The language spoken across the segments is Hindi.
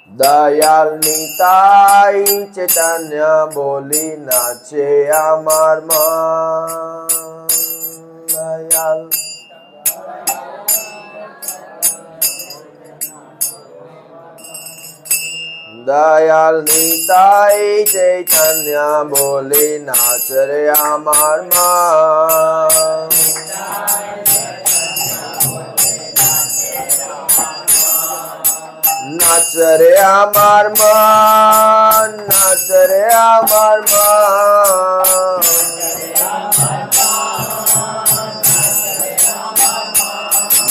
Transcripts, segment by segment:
দয়াল নিতাই চৈতন্য বলি নাচে আমার মন। দয়াল দয়াল নিতাই চৈতন্য বলি নাচ রে আমার মন। নাচ রে আমার মন, নাচ রে আমার মন।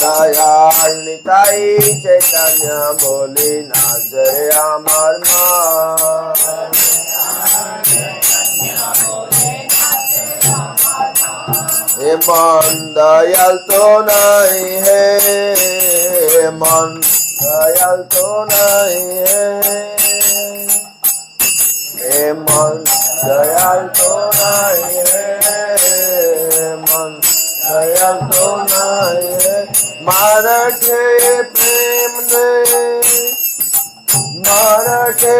দয়াল নিতাই চৈতন্য বলি নাচ রে আমার মন। এ মন দয়াল তো নাই হে, মন দয়াল তো নাই হে, মন দয়াল তো নাই হে, মন দয়াল তো নাই হে। মারঠে প্রেম নে, মারঠে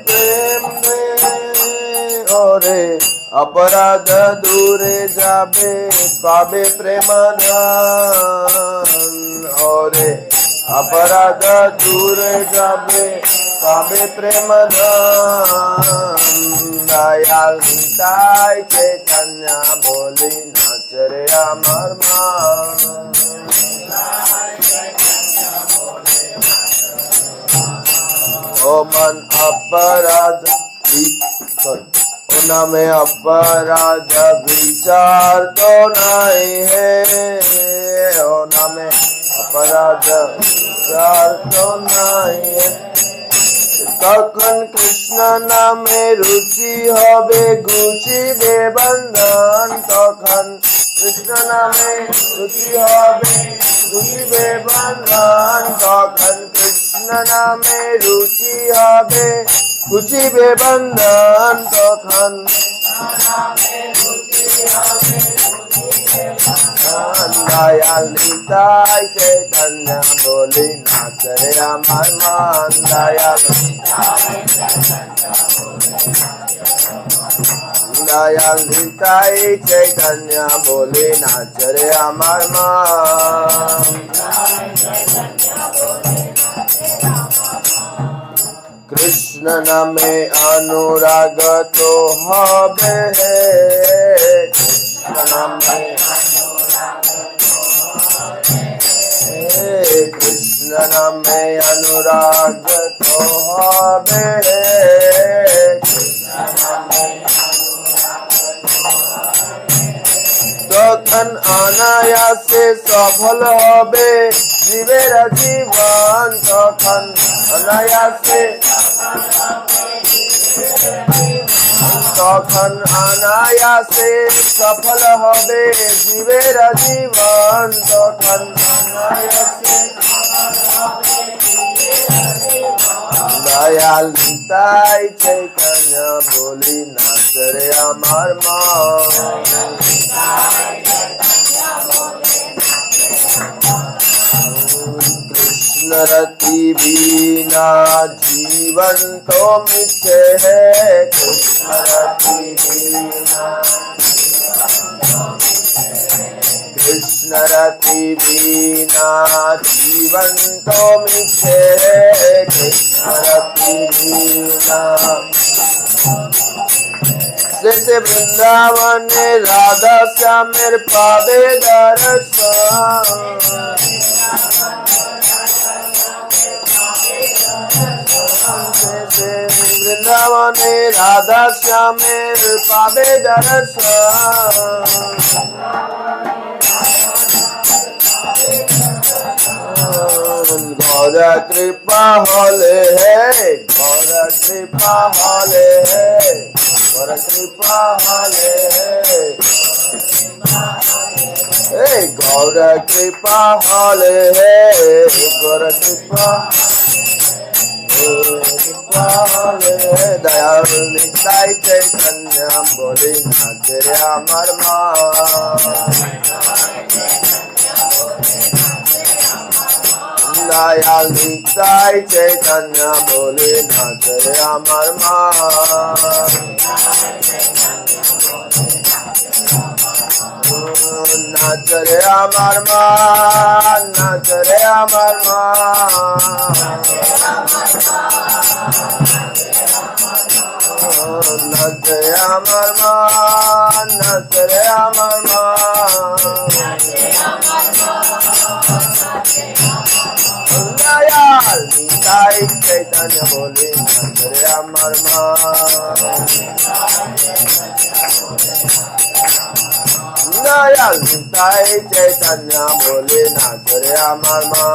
প্রেম নে ওরে, অপরাধ দূরে যাবে পাবে প্রেমানন্দ ওরে, অপরাধ দূরে যাবে পাবে প্রেমানন্দ। দয়াল নিতাই চৈতন্য বলি নাচ রে আমার মন। ও মন অপরাধ ও নামে অপরাধ বিচার তো নাই হে, ও নামে অপরাধ বিচার তো নাই হে। তখন কৃষ্ণ নামে রুচি হবে ঘুচিবে বন্ধন, তখন কৃষ্ণ নামে রুচি হবে ঘুচিবে বন্ধন, তখন কৃষ্ণ নামে রুচি হবে ঘুচিবে বন্ধন, তখন দয়াল নিতাই চৈতন্য বলি নাচ রে আমার মন। দয়াল দয়াল নিতাই চৈতন্য বলি নাচ রে আমার মন। কৃষ্ণ নামে অনুরাগ তো হবে, কৃষ্ণ নামে কৃষ্ণ নামে অনুরাগ তো হবে, তখন অনায়াসে সফল হবে জীবের জীবন, তখন অনায়াসে তখন অনায়াসে সফল হবে জীবের জীবন, তখন অনায়াসে। দয়াল নিতাই চৈতন্য বলি নাচ রে আমার মন। কৃষ্ণ रति बिना जीवन तो मिथ्य है, कृष्ण रति बिना कृष्ण रति बिना जीवन तो मिथ्य है, कृष्ण रति बिना। जैसे वृंदावने राधा श्यामेर पावे दर्शन, वृंदावने राधा श्यामेर पावे दर्शन, गौर कृपा हले है, गौर कृपा हले है, गौर कृपा हले है, गौर कृपा हले है, गौर कृपा दयाल निताई चैतन्य बोली नाच रे আমার মন। দয়াল নিতাই চৈতন্য বলে নাচরে আমার মা নাচরে আমার মা নাচরে আমার মা নাচরে আমার মা নাচরে আমার মা দয়াল নিতাই চৈতন্য বলে নাচরে আমার মা দয়াল নিতাই চৈতন্য বলে নাচরে আমার মা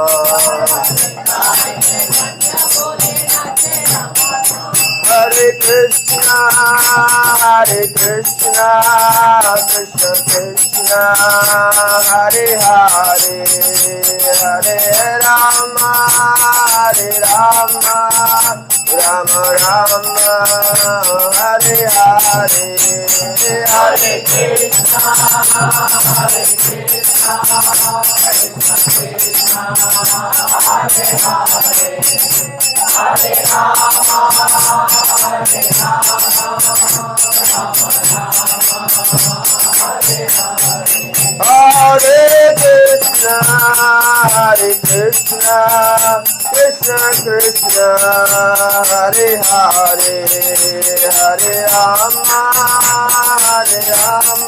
Hare Krishna, Krishna Krishna, Hare Hare, Hare Rama, Rama Rama, Hare Hare, Hare Krishna, Krishna Krishna, Hare Hare, Hare Rama, Hare Rama,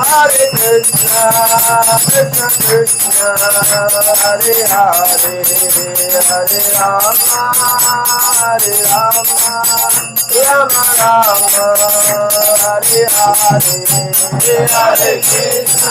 Hare Krishna, Krishna Krishna, Hare Hare, Hare Rama, Rama Rama, Hare Hare, Hare Krishna,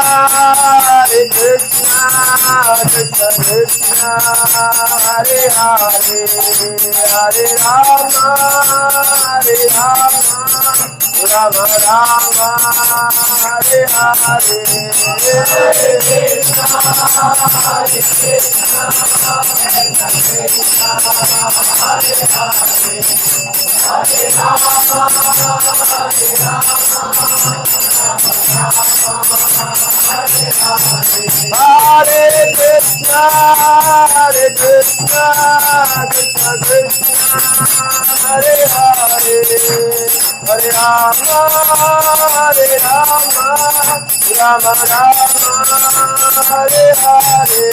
Hare Krishna, Krishna Krishna, Hare Hare, Hare Rama, Rama Rama, Hare Hare, Hare Krishna, Hare Krishna, Krishna Krishna, Hare Hare, Hare Rama, Rama Rama, Hare Hare, Hare Krishna, Hare Krishna, Krishna Krishna, Hare Hare, Hare Rama, Rama Rama, Hare Hare,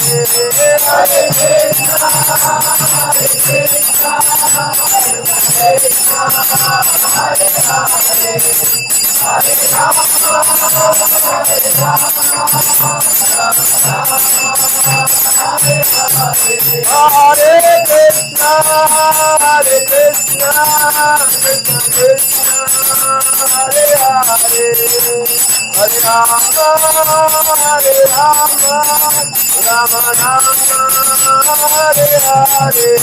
Hare Krishna, Hare Krishna, Krishna Krishna, Hare Hare, Hare Rama, Rama Rama,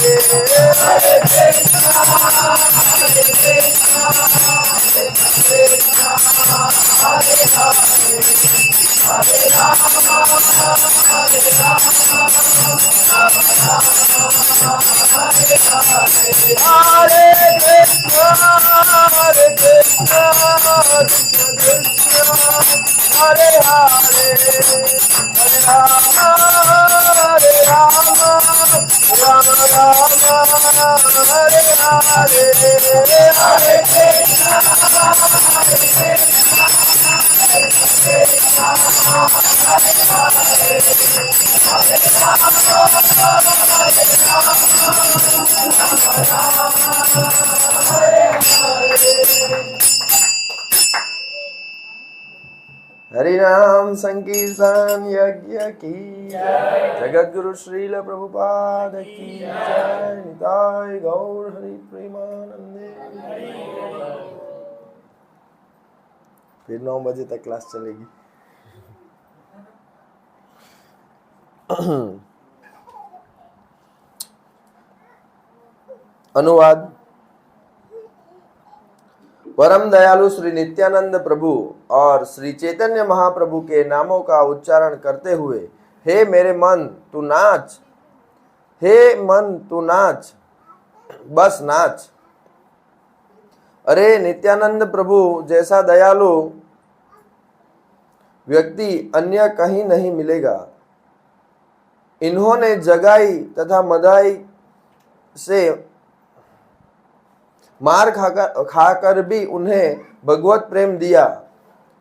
Hare Hare, Hare Krishna, Hare Krishna, Krishna Krishna, Hare Hare, Hare Rama, Rama Rama, Hare Hare, Hare Krishna, Hari नाम संकीर्तन यज्ञ की जगत गुरु श्रील प्रभुपाद की जय। निताय गौर हरि प्रेमानंदे। फिर 9 बजे तक क्लास चलेगी। अनुवाद। परम दयालु श्री नित्यानंद प्रभु और श्री चैतन्य महाप्रभु के नामों का उच्चारण करते हुए, हे मेरे मन तू नाच, हे मन तू नाच, बस नाच। अरे नित्यानंद प्रभु जैसा दयालु व्यक्ति अन्य कहीं नहीं मिलेगा। इन्होंने जगाई तथा मदाई से मार खाकर भी उन्हें भगवत प्रेम दिया।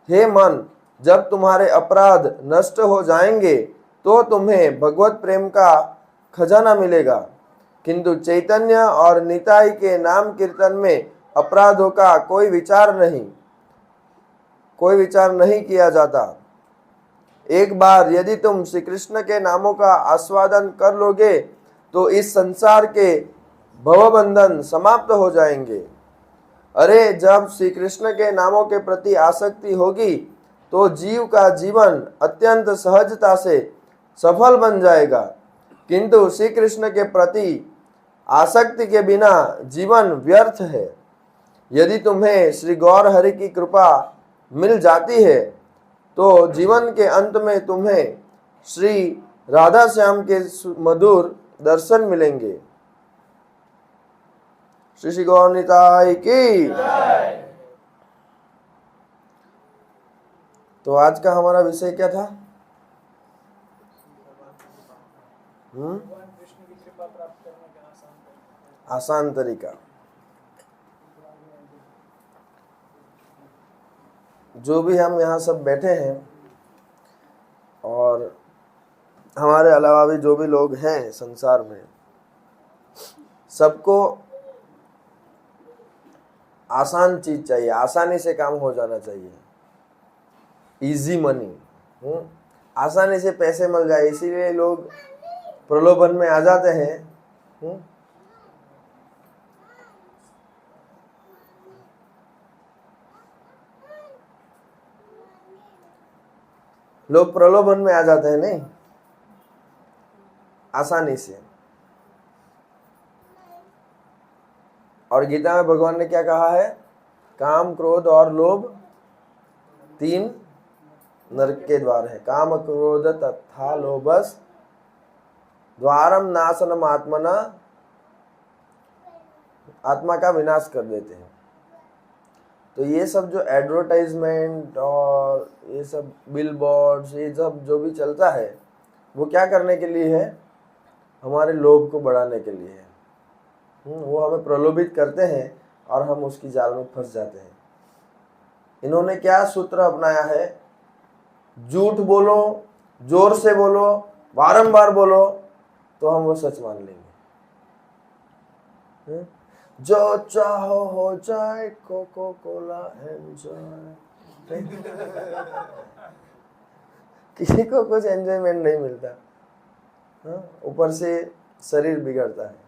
हे मन, जब तुम्हारे अपराध नष्ट हो जाएंगे तो तुम्हें भगवत प्रेम का खजाना मिलेगा, किंतु चैतन्य और निताई के नाम कीर्तन में अपराधों का कोई विचार नहीं किया जाता। एक बार यदि तुम श्री कृष्ण के नामों का आस्वादन कर लोगे तो इस संसार के भवबंधन समाप्त हो जाएंगे। अरे जब श्री कृष्ण के नामों के प्रति आसक्ति होगी तो जीव का जीवन अत्यंत सहजता से सफल बन जाएगा, किंतु श्री कृष्ण के प्रति आसक्ति के बिना जीवन व्यर्थ है। यदि तुम्हें श्री गौर हरि की कृपा मिल जाती है तो जीवन के अंत में तुम्हें श्री राधा श्याम के मधुर दर्शन मिलेंगे। श्री गौर निताई की। तो आज का हमारा विषय क्या था? आसान तरीका। जो भी हम यहाँ सब बैठे हैं और हमारे अलावा भी जो भी लोग हैं संसार में, सबको आसान चीज चाहिए, आसानी से काम हो जाना चाहिए। इजी मनी, आसानी से पैसे मिल जाए, इसीलिए लोग प्रलोभन में आ जाते हैं। लोग प्रलोभन में आ जाते हैं नहीं, आसानी से। और गीता में भगवान ने क्या कहा है? काम, क्रोध और लोभ 3 नरक के द्वार है। काम, क्रोध तथा लोभस द्वारम नाशनम आत्मना, आत्मा का विनाश कर देते हैं। तो ये सब जो एडवर्टाइजमेंट और ये सब बिलबोर्ड्स, ये सब जो भी चलता है, वो क्या करने के लिए है? हमारे लोभ को बढ़ाने के लिए है। वो हमें प्रलोभित करते हैं और हम उसकी जाल में फंस जाते हैं। इन्होंने क्या सूत्र अपनाया है? झूठ बोलो, जोर से बोलो, बारंबार बोलो, तो हम वो सच मान लेंगे। जो चाहो हो जाए, कोको कोला एंजॉय। किसी को कुछ एंजॉयमेंट नहीं मिलता, ऊपर से शरीर बिगड़ता है।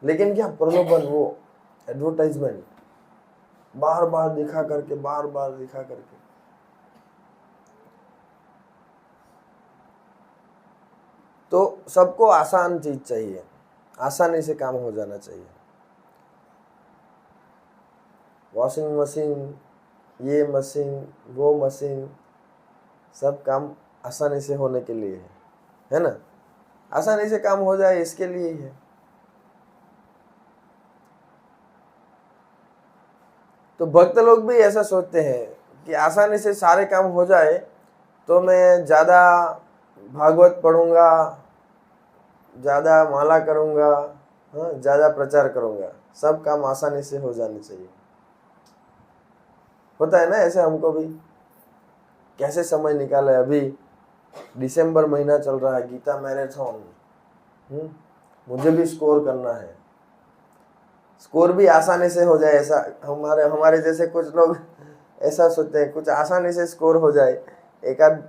लेकिन क्या प्रलोभन, वो एडवर्टाइजमेंट बार बार दिखा करके तो सबको आसान चीज चाहिए, आसानी से काम हो जाना चाहिए। वॉशिंग मशीन, ये मशीन, वो मशीन, सब काम आसानी से होने के लिए है ना? आसानी से काम हो जाए इसके लिए ही है। तो भक्त लोग भी ऐसा सोचते हैं कि आसानी से सारे काम हो जाए तो मैं ज़्यादा भागवत पढ़ूंगा, ज़्यादा माला करूंगा, ज़्यादा प्रचार करूंगा, सब काम आसानी से हो जाने चाहिए। होता है ना ऐसे हमको भी। कैसे समय निकाले, अभी दिसंबर महीना चल रहा है, गीता मैराथन, मुझे भी स्कोर करना है। स्कोर भी आसानी से हो जाए, ऐसा हमारे जैसे कुछ लोग ऐसा सोचते हैं, कुछ आसानी से स्कोर हो जाए एक आध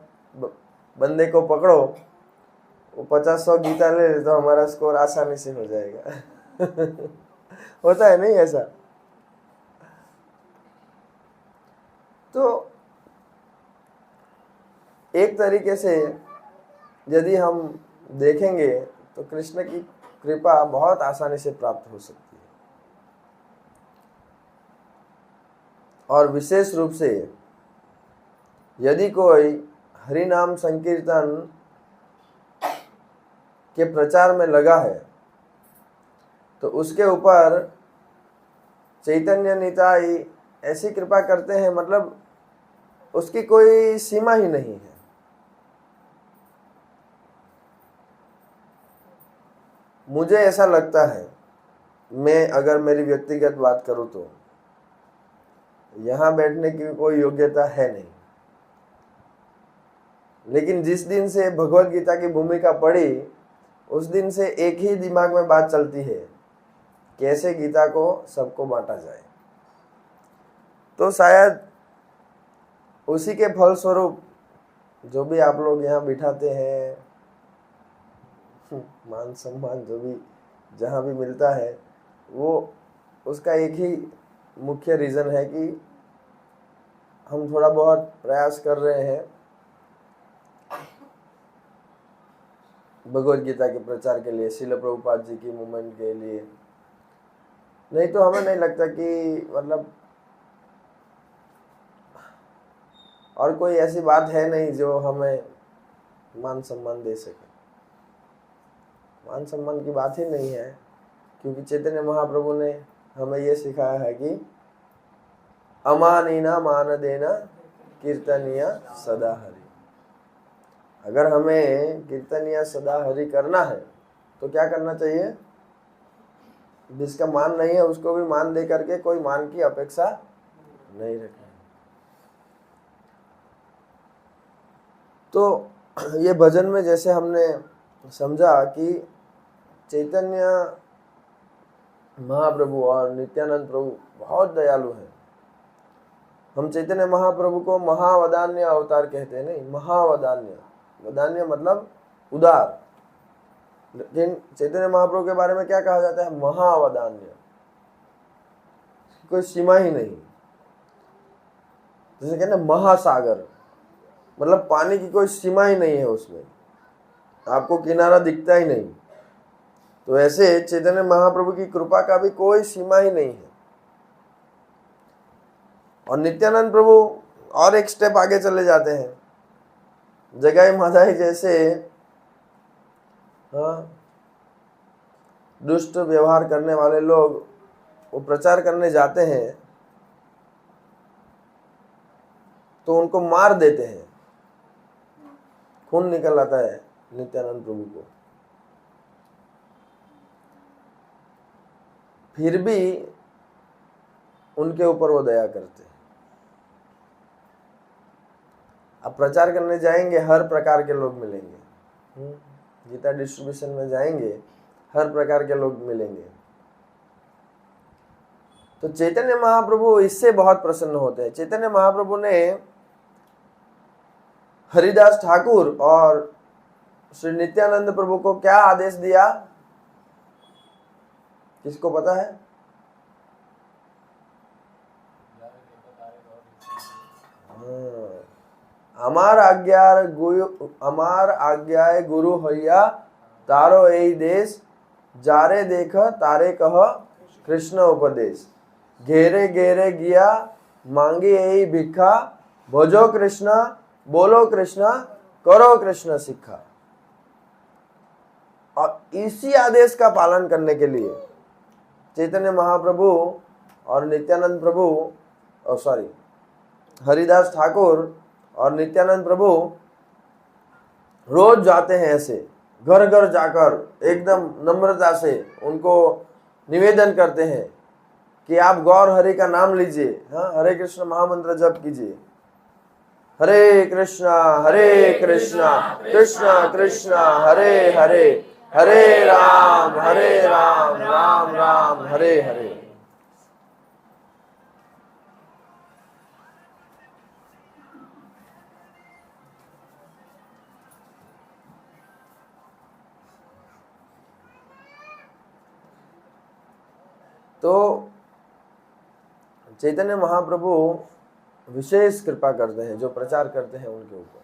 बंदे को पकड़ो, वो 50-100 गीता ले ले तो हमारा स्कोर आसानी से हो जाएगा। होता है नहीं ऐसा? तो एक तरीके से यदि हम देखेंगे तो कृष्ण की कृपा बहुत आसानी से प्राप्त हो सकती है। और विशेष रूप से यदि कोई हरि नाम संकीर्तन के प्रचार में लगा है तो उसके ऊपर चैतन्य निताई ऐसी कृपा करते हैं, मतलब उसकी कोई सीमा ही नहीं है। मुझे ऐसा लगता है, मैं अगर मेरी व्यक्तिगत बात करूं तो यहाँ बैठने की कोई योग्यता है नहीं, लेकिन जिस दिन से भगवत गीता की भूमिका पड़ी उस दिन से एक ही दिमाग में बात चलती है, कैसे गीता को सबको बांटा जाए। तो शायद उसी के फलस्वरूप जो भी आप लोग यहाँ बिठाते हैं, मान सम्मान जो भी जहाँ भी मिलता है, वो उसका एक ही मुख्य रीज़न है कि हम थोड़ा बहुत प्रयास कर रहे हैं भगवत गीता के प्रचार के लिए, श्रील प्रभुपाद जी की मूवमेंट के लिए। नहीं तो हमें नहीं लगता कि मतलब और कोई ऐसी बात है नहीं जो हमें मान सम्मान दे सके। मान सम्मान की बात ही नहीं है, क्योंकि चैतन्य महाप्रभु ने हमें ये सिखाया है कि अमानीना मान देना कीर्तनिया सदा हरि। अगर हमें कीर्तनिया सदा हरि करना है तो क्या करना चाहिए? जिसका मान नहीं है उसको भी मान दे करके कोई मान की अपेक्षा नहीं रखना। तो ये भजन में जैसे हमने समझा कि चैतन्य महाप्रभु और नित्यानंद प्रभु बहुत दयालु हैं। हम चैतन्य महाप्रभु को महावदान्य अवतार कहते हैं, नहीं, महावदान्य। वदान्य मतलब उदार, लेकिन चैतन्य महाप्रभु के बारे में क्या कहा जाता है? महावदान्य। कोई सीमा ही नहीं। जैसे कहते हैं महासागर, मतलब पानी की कोई सीमा ही नहीं है उसमें, आपको किनारा दिखता ही नहीं। तो ऐसे चैतन्य महाप्रभु की कृपा का भी कोई सीमा ही नहीं है। और नित्यानंद प्रभु और एक स्टेप आगे चले जाते हैं। जगाई माधाई जैसे दुष्ट व्यवहार करने वाले लोग वो प्रचार करने जाते हैं तो उनको मार देते हैं, खून निकल आता है नित्यानंद प्रभु को। फिर भी उनके ऊपर वो दया करते हैं। अब प्रचार करने जाएंगे, हर प्रकार के लोग मिलेंगे। गीता डिस्ट्रीब्यूशन में जाएंगे, हर प्रकार के लोग मिलेंगे। तो चैतन्य महाप्रभु इससे बहुत प्रसन्न होते हैं। चैतन्य महाप्रभु ने हरिदास ठाकुर और श्री नित्यानंद प्रभु को क्या आदेश दिया? किसको पता है? अमार आज्ञाए गुरु हैया तारो यही देश, जारे देख तारे कह कृष्ण उपदेश। घेरे घेरे गिया मांगी यही भिक्षा, भजो कृष्ण बोलो कृष्ण करो कृष्ण सिखा। और इसी आदेश का पालन करने के लिए चैतन्य महाप्रभु और नित्यानंद प्रभु हरिदास ठाकुर और नित्यानंद प्रभु रोज जाते हैं, ऐसे घर घर जाकर एकदम नम्रता से उनको निवेदन करते हैं कि आप गौर हरि का नाम लीजिए, हाँ, हरे कृष्ण महामंत्र जप कीजिए। हरे कृष्णा कृष्णा कृष्णा हरे हरे, हरे राम राम राम हरे हरे। तो चैतन्य महाप्रभु विशेष कृपा करते हैं जो प्रचार करते हैं उनके ऊपर।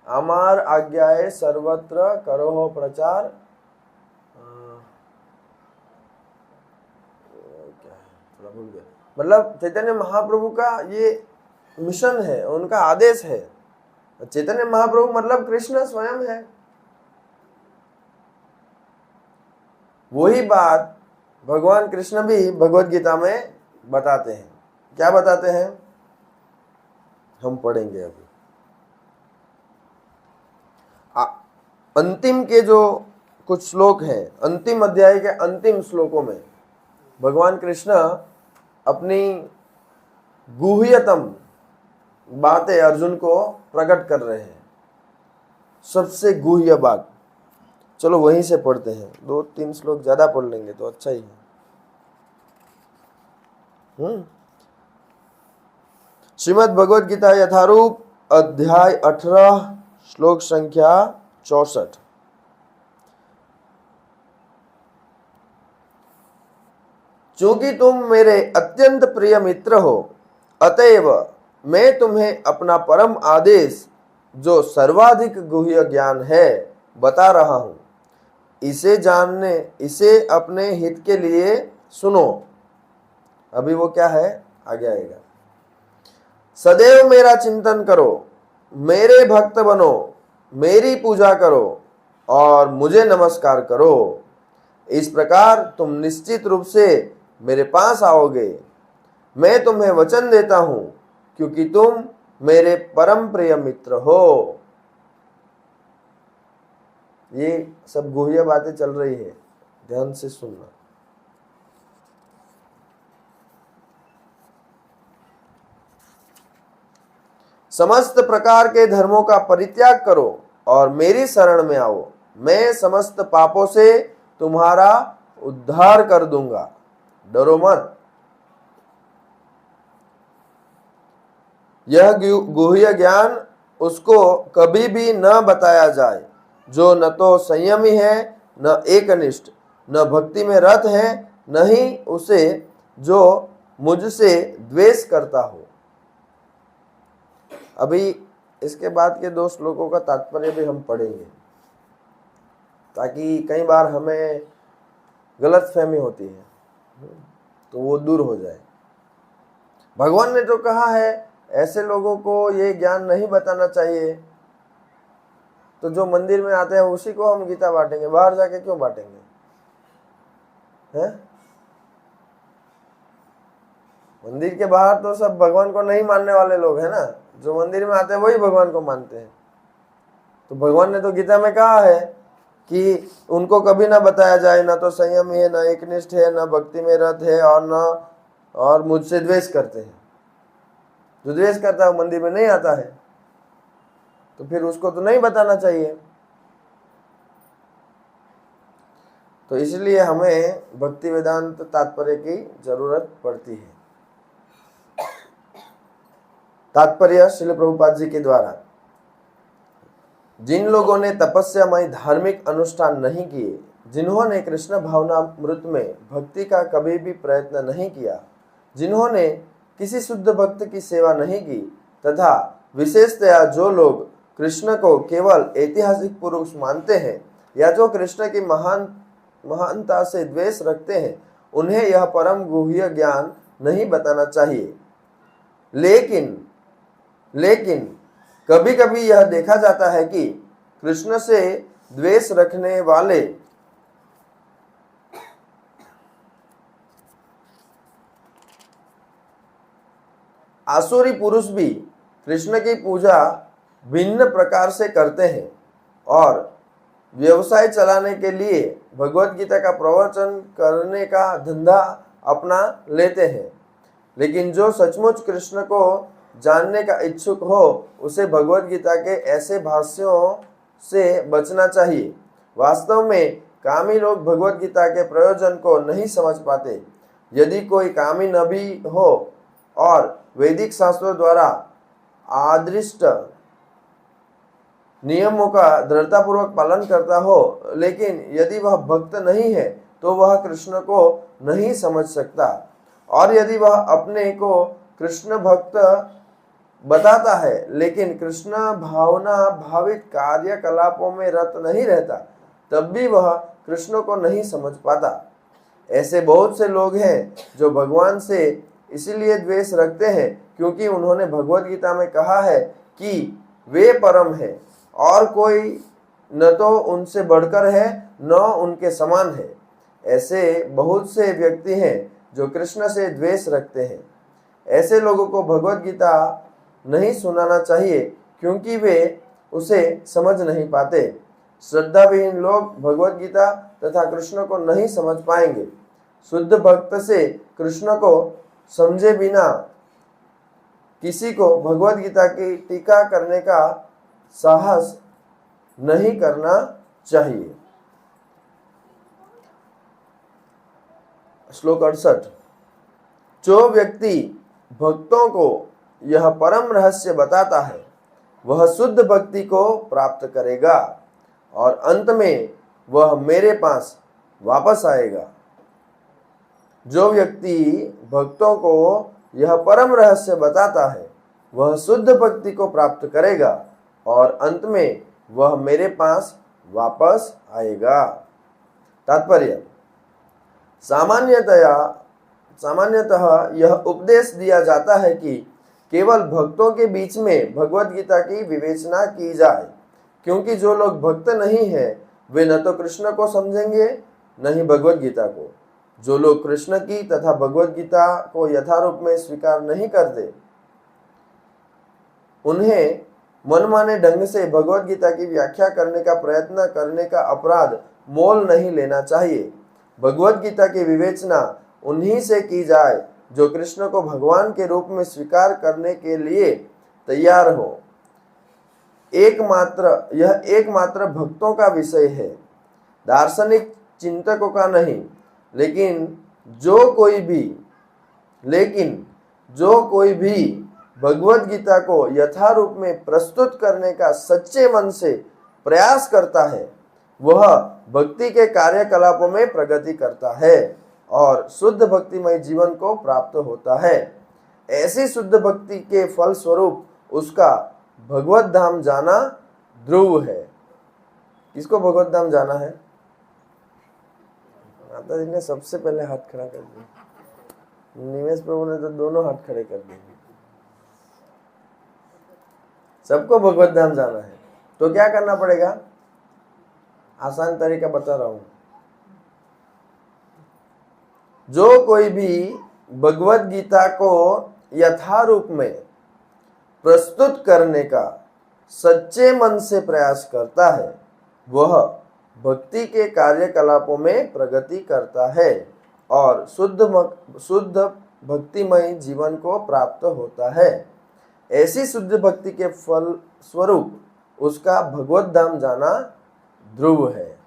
अमार आज्ञाए सर्वत्र करो हो प्रचार, क्या है थोड़ा भूल गया, मतलब चैतन्य महाप्रभु का ये मिशन है, उनका आदेश है। चैतन्य महाप्रभु मतलब कृष्ण स्वयं है। वही बात भगवान कृष्ण भी भगवत गीता में बताते हैं। क्या बताते हैं हम पढ़ेंगे अभी। अंतिम के जो कुछ श्लोक हैं, अंतिम अध्याय के अंतिम श्लोकों में भगवान कृष्ण अपनी गुह्यतम बातें अर्जुन को प्रकट कर रहे हैं, सबसे गुह्य बात। चलो वहीं से पढ़ते हैं, 2-3 श्लोक ज्यादा पढ़ लेंगे तो अच्छा ही है। श्रीमद् भगवद गीता यथारूप अध्याय 18 श्लोक संख्या 64। चूंकि तुम मेरे अत्यंत प्रिय मित्र हो, अतएव मैं तुम्हें अपना परम आदेश जो सर्वाधिक गुह्य ज्ञान है बता रहा हूं। इसे अपने हित के लिए सुनो। अभी वो क्या है आगे आएगा। सदैव मेरा चिंतन करो, मेरे भक्त बनो, मेरी पूजा करो और मुझे नमस्कार करो। इस प्रकार तुम निश्चित रूप से मेरे पास आओगे। मैं तुम्हें वचन देता हूं क्योंकि तुम मेरे परम प्रिय मित्र हो। ये सब गुह्य बातें चल रही है, ध्यान से सुनना। समस्त प्रकार के धर्मों का परित्याग करो और मेरी शरण में आओ। मैं समस्त पापों से तुम्हारा उद्धार कर दूंगा, डरो मत। यह गुह्य ज्ञान उसको कभी भी न बताया जाए जो न तो संयमी है, न एकनिष्ठ, न भक्ति में रत है, न ही उसे जो मुझसे द्वेष करता हो। अभी इसके बाद के 2 श्लोकों का तात्पर्य भी हम पढ़ेंगे, ताकि कई बार हमें गलतफहमी होती है तो वो दूर हो जाए। भगवान ने तो कहा है ऐसे लोगों को ये ज्ञान नहीं बताना चाहिए, तो जो मंदिर में आते हैं उसी को हम गीता बांटेंगे, बाहर जाके क्यों बांटेंगे? हैं? मंदिर के बाहर तो सब भगवान को नहीं मानने वाले लोग हैं ना, जो मंदिर में आते हैं वही भगवान को मानते हैं। तो भगवान ने तो गीता में कहा है कि उनको कभी ना बताया जाए, ना तो संयमी है, ना एकनिष्ठ है, ना भक्ति में रत है और मुझसे द्वेष करते हैं। जो द्वेष करता है वो मंदिर में नहीं आता है, तो फिर उसको तो नहीं बताना चाहिए। तो इसलिए हमें भक्ति वेदांत तात्पर्य की जरूरत पड़ती है। तात्पर्य श्रील प्रभुपाद जी के द्वारा। जिन लोगों ने तपस्यामय धार्मिक अनुष्ठान नहीं किए, जिन्होंने कृष्ण भावनामृत में भक्ति का कभी भी प्रयत्न नहीं किया, जिन्होंने किसी शुद्ध भक्त की सेवा नहीं की, तथा विशेषतया जो लोग कृष्ण को केवल ऐतिहासिक पुरुष मानते हैं या जो कृष्ण की महानता से द्वेष रखते हैं, उन्हें यह परम गुह्य ज्ञान नहीं बताना चाहिए। लेकिन कभी कभी यह देखा जाता है कि कृष्ण से द्वेष रखने वाले आसुरी पुरुष भी कृष्ण की पूजा भिन्न प्रकार से करते हैं और व्यवसाय चलाने के लिए भगवत गीता का प्रवचन करने का धंधा अपना लेते हैं। लेकिन जो सचमुच कृष्ण को जानने का इच्छुक हो, उसे भगवत गीता के ऐसे भाष्यों से बचना चाहिए। वास्तव में कामी लोग भगवत गीता के प्रयोजन को नहीं समझ पाते। यदि कोई कामी नबी हो और वैदिक शास्त्रों द्वारा आदृष्ट नियमों का दृढ़तापूर्वक पालन करता हो, लेकिन यदि वह भक्त नहीं है तो वह कृष्ण को नहीं समझ सकता। और यदि वह अपने को कृष्ण भक्त बताता है लेकिन कृष्ण भावना भावित कार्यकलापों में रत नहीं रहता, तब भी वह कृष्ण को नहीं समझ पाता। ऐसे बहुत से लोग हैं जो भगवान से इसीलिए द्वेष रखते हैं क्योंकि उन्होंने भगवत गीता में कहा है कि वे परम है और कोई न तो उनसे बढ़कर है न उनके समान है। ऐसे बहुत से व्यक्ति हैं जो कृष्ण से द्वेष रखते हैं। ऐसे लोगों को भगवत गीता नहीं सुनाना चाहिए क्योंकि वे उसे समझ नहीं पाते। श्रद्धाविहीन लोग भगवत गीता तथा कृष्ण को नहीं समझ पाएंगे। शुद्ध भक्त से कृष्ण को समझे बिना किसी को भगवत गीता की टीका करने का साहस नहीं करना चाहिए। श्लोक 68। जो व्यक्ति भक्तों को यह परम रहस्य बताता है वह शुद्ध भक्ति को प्राप्त करेगा और अंत में वह मेरे पास वापस आएगा। जो व्यक्ति भक्तों को यह परम रहस्य बताता है वह शुद्ध भक्ति को प्राप्त करेगा और अंत में वह मेरे पास वापस आएगा। तात्पर्य, सामान्यतः यह उपदेश दिया जाता है कि केवल भक्तों के बीच में भगवत गीता की विवेचना की जाए, क्योंकि जो लोग भक्त नहीं हैं वे न तो कृष्ण को समझेंगे न ही भगवत गीता को। जो लोग कृष्ण की तथा भगवत गीता को यथारूप में स्वीकार नहीं करते उन्हें मनमाने ढंग से भगवत गीता की व्याख्या करने का प्रयत्न करने का अपराध मोल नहीं लेना चाहिए। भगवत गीता की विवेचना उन्हीं से की जाए जो कृष्ण को भगवान के रूप में स्वीकार करने के लिए तैयार हो। यह एकमात्र भक्तों का विषय है, दार्शनिक चिंतकों का नहीं। लेकिन जो कोई भी भगवत गीता को यथारूप में प्रस्तुत करने का सच्चे मन से प्रयास करता है वह भक्ति के कार्यकलापों में प्रगति करता है और शुद्ध भक्तिमय जीवन को प्राप्त होता है। ऐसी शुद्ध भक्ति के फल स्वरूप उसका भगवत धाम जाना ध्रुव है। किसको भगवत धाम जाना है? माता जी ने सबसे पहले हाथ खड़ा कर दिया, निमेश प्रभु ने तो दोनों हाथ खड़े कर दिए। सबको भगवत धाम जाना है तो क्या करना पड़ेगा? आसान तरीका बता रहा हूं। जो कोई भी भगवत गीता को यथारूप में प्रस्तुत करने का सच्चे मन से प्रयास करता है वह भक्ति के कार्यकलापों में प्रगति करता है और शुद्ध भक्तिमय जीवन को प्राप्त होता है। ऐसी शुद्ध भक्ति के फल स्वरूप उसका भगवत धाम जाना ध्रुव है।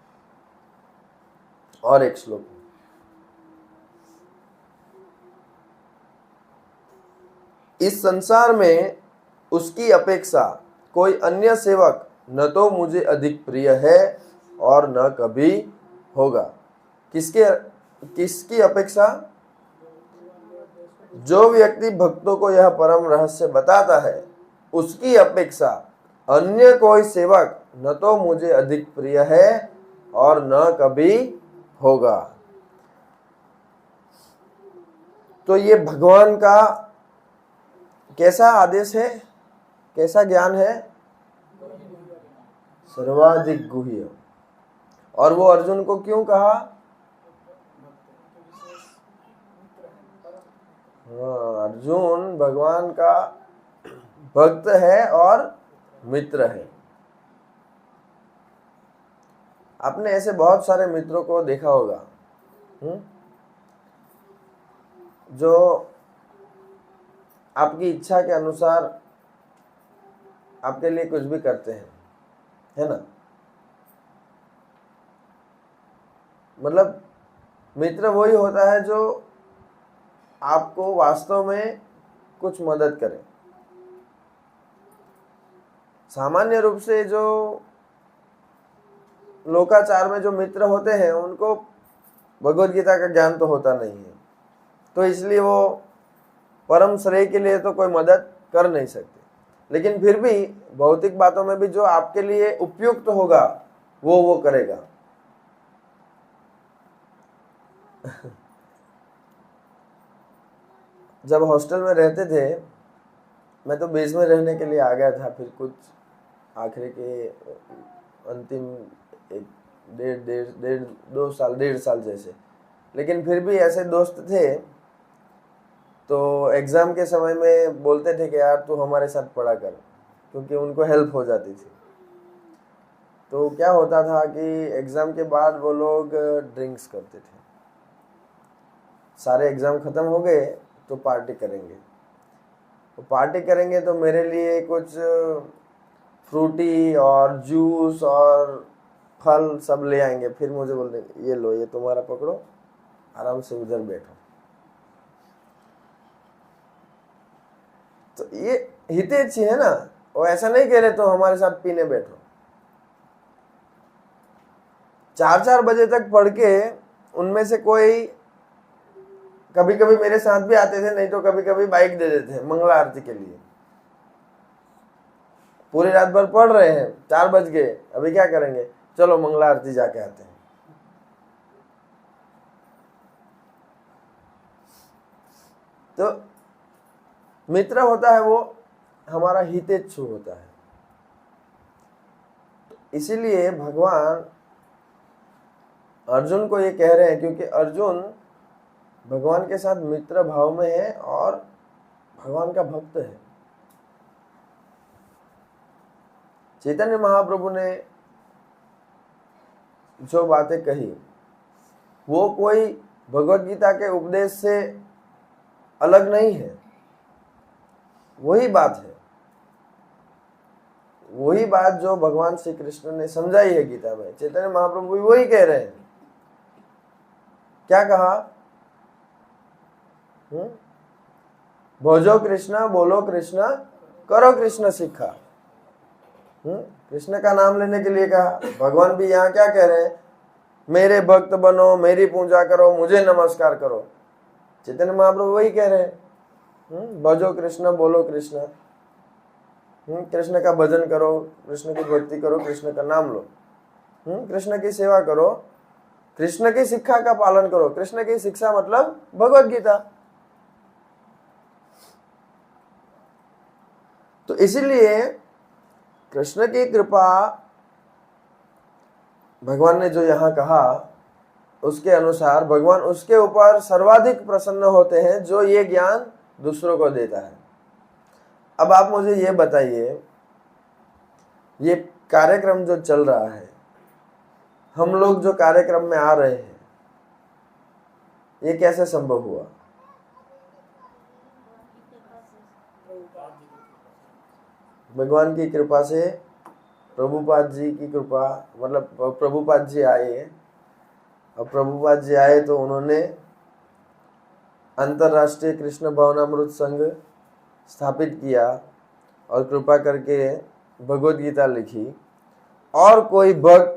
और एक श्लोक, इस संसार में उसकी अपेक्षा कोई अन्य सेवक न तो मुझे अधिक प्रिय है और न कभी होगा। किसकी अपेक्षा? जो व्यक्ति भक्तों को यह परम रहस्य बताता है उसकी अपेक्षा अन्य कोई सेवक न तो मुझे अधिक प्रिय है और न कभी होगा। तो ये भगवान का कैसा आदेश है, कैसा ज्ञान है? सर्वाधिक गुह्य। और वो अर्जुन को क्यों कहा? अर्जुन भगवान का भक्त है और मित्र है। आपने ऐसे बहुत सारे मित्रों को देखा होगा जो आपकी इच्छा के अनुसार आपके लिए कुछ भी करते हैं, है ना? मतलब मित्र वही होता है जो आपको वास्तव में कुछ मदद करे। सामान्य रूप से जो लोकाचार में जो मित्र होते हैं उनको भगवत गीता का ज्ञान तो होता नहीं है, तो इसलिए वो परम श्रेय के लिए तो कोई मदद कर नहीं सकते। लेकिन फिर भी भौतिक बातों में भी जो आपके लिए उपयुक्त होगा वो करेगा। जब हॉस्टल में रहते थे, मैं तो बेस में रहने के लिए आ गया था, फिर कुछ आखिरी के अंतिम एक डेढ़ साल जैसे। लेकिन फिर भी ऐसे दोस्त थे तो एग्ज़ाम के समय में बोलते थे कि यार तू हमारे साथ पढ़ा कर, क्योंकि उनको हेल्प हो जाती थी। तो क्या होता था कि एग्ज़ाम के बाद वो लोग ड्रिंक्स करते थे। सारे एग्ज़ाम ख़त्म हो गए तो पार्टी करेंगे, तो पार्टी करेंगे तो मेरे लिए कुछ फ्रूटी और जूस और फल सब ले आएंगे। फिर मुझे बोल देंगे ये लो, ये तुम्हारा पकड़ो, आराम से उधर बैठो। तो ये हितेच्छी है ना, वो ऐसा नहीं कह रहे तो हमारे साथ पीने बैठो। 4-4 बजे तक पढ़ के उनमें से कोई कभी कभी मेरे साथ भी आते थे, नहीं तो कभी कभी बाइक दे देते थे मंगला आरती के लिए। पूरी रात भर पढ़ रहे हैं, 4 बज गए, अभी क्या करेंगे, चलो मंगला आरती जाके आते हैं। तो मित्र होता है वो हमारा हितेच्छु होता है। इसीलिए भगवान अर्जुन को ये कह रहे हैं, क्योंकि अर्जुन भगवान के साथ मित्र भाव में है और भगवान का भक्त है। चैतन्य महाप्रभु ने जो बातें कही वो कोई भगवत गीता के उपदेश से अलग नहीं है, वही बात है, वही बात जो भगवान श्री कृष्ण ने समझाई है गीता में। चैतन्य महाप्रभु भी वही कह रहे हैं। क्या कहा? भजो कृष्णा, बोलो कृष्णा, करो कृष्ण शिक्षा। कृष्ण का नाम लेने के लिए कहा। भगवान भी यहाँ क्या कह रहे हैं? मेरे भक्त बनो, मेरी पूजा करो, मुझे नमस्कार करो। चैतन्य महाप्रभु वही कह रहे हैं, भजो कृष्ण, बोलो कृष्ण, कृष्ण का भजन करो, कृष्ण की भक्ति करो, कृष्ण का नाम लो, कृष्ण की सेवा करो, कृष्ण की शिक्षा का पालन करो। कृष्ण की शिक्षा मतलब भगवत गीता। तो इसीलिए कृष्ण की कृपा, भगवान ने जो यहाँ कहा उसके अनुसार भगवान उसके ऊपर सर्वाधिक प्रसन्न होते हैं जो ये ज्ञान दूसरों को देता है। अब आप मुझे ये बताइए, ये कार्यक्रम जो चल रहा है, हम लोग जो कार्यक्रम में आ रहे हैं, ये कैसे संभव हुआ? भगवान की कृपा से, प्रभुपाद जी की कृपा, मतलब प्रभुपाद जी आए, और प्रभुपाद जी आए तो उन्होंने अंतर्राष्ट्रीय कृष्ण भावनामृत संघ स्थापित किया और कृपा करके भगवत गीता लिखी, और कोई भक्त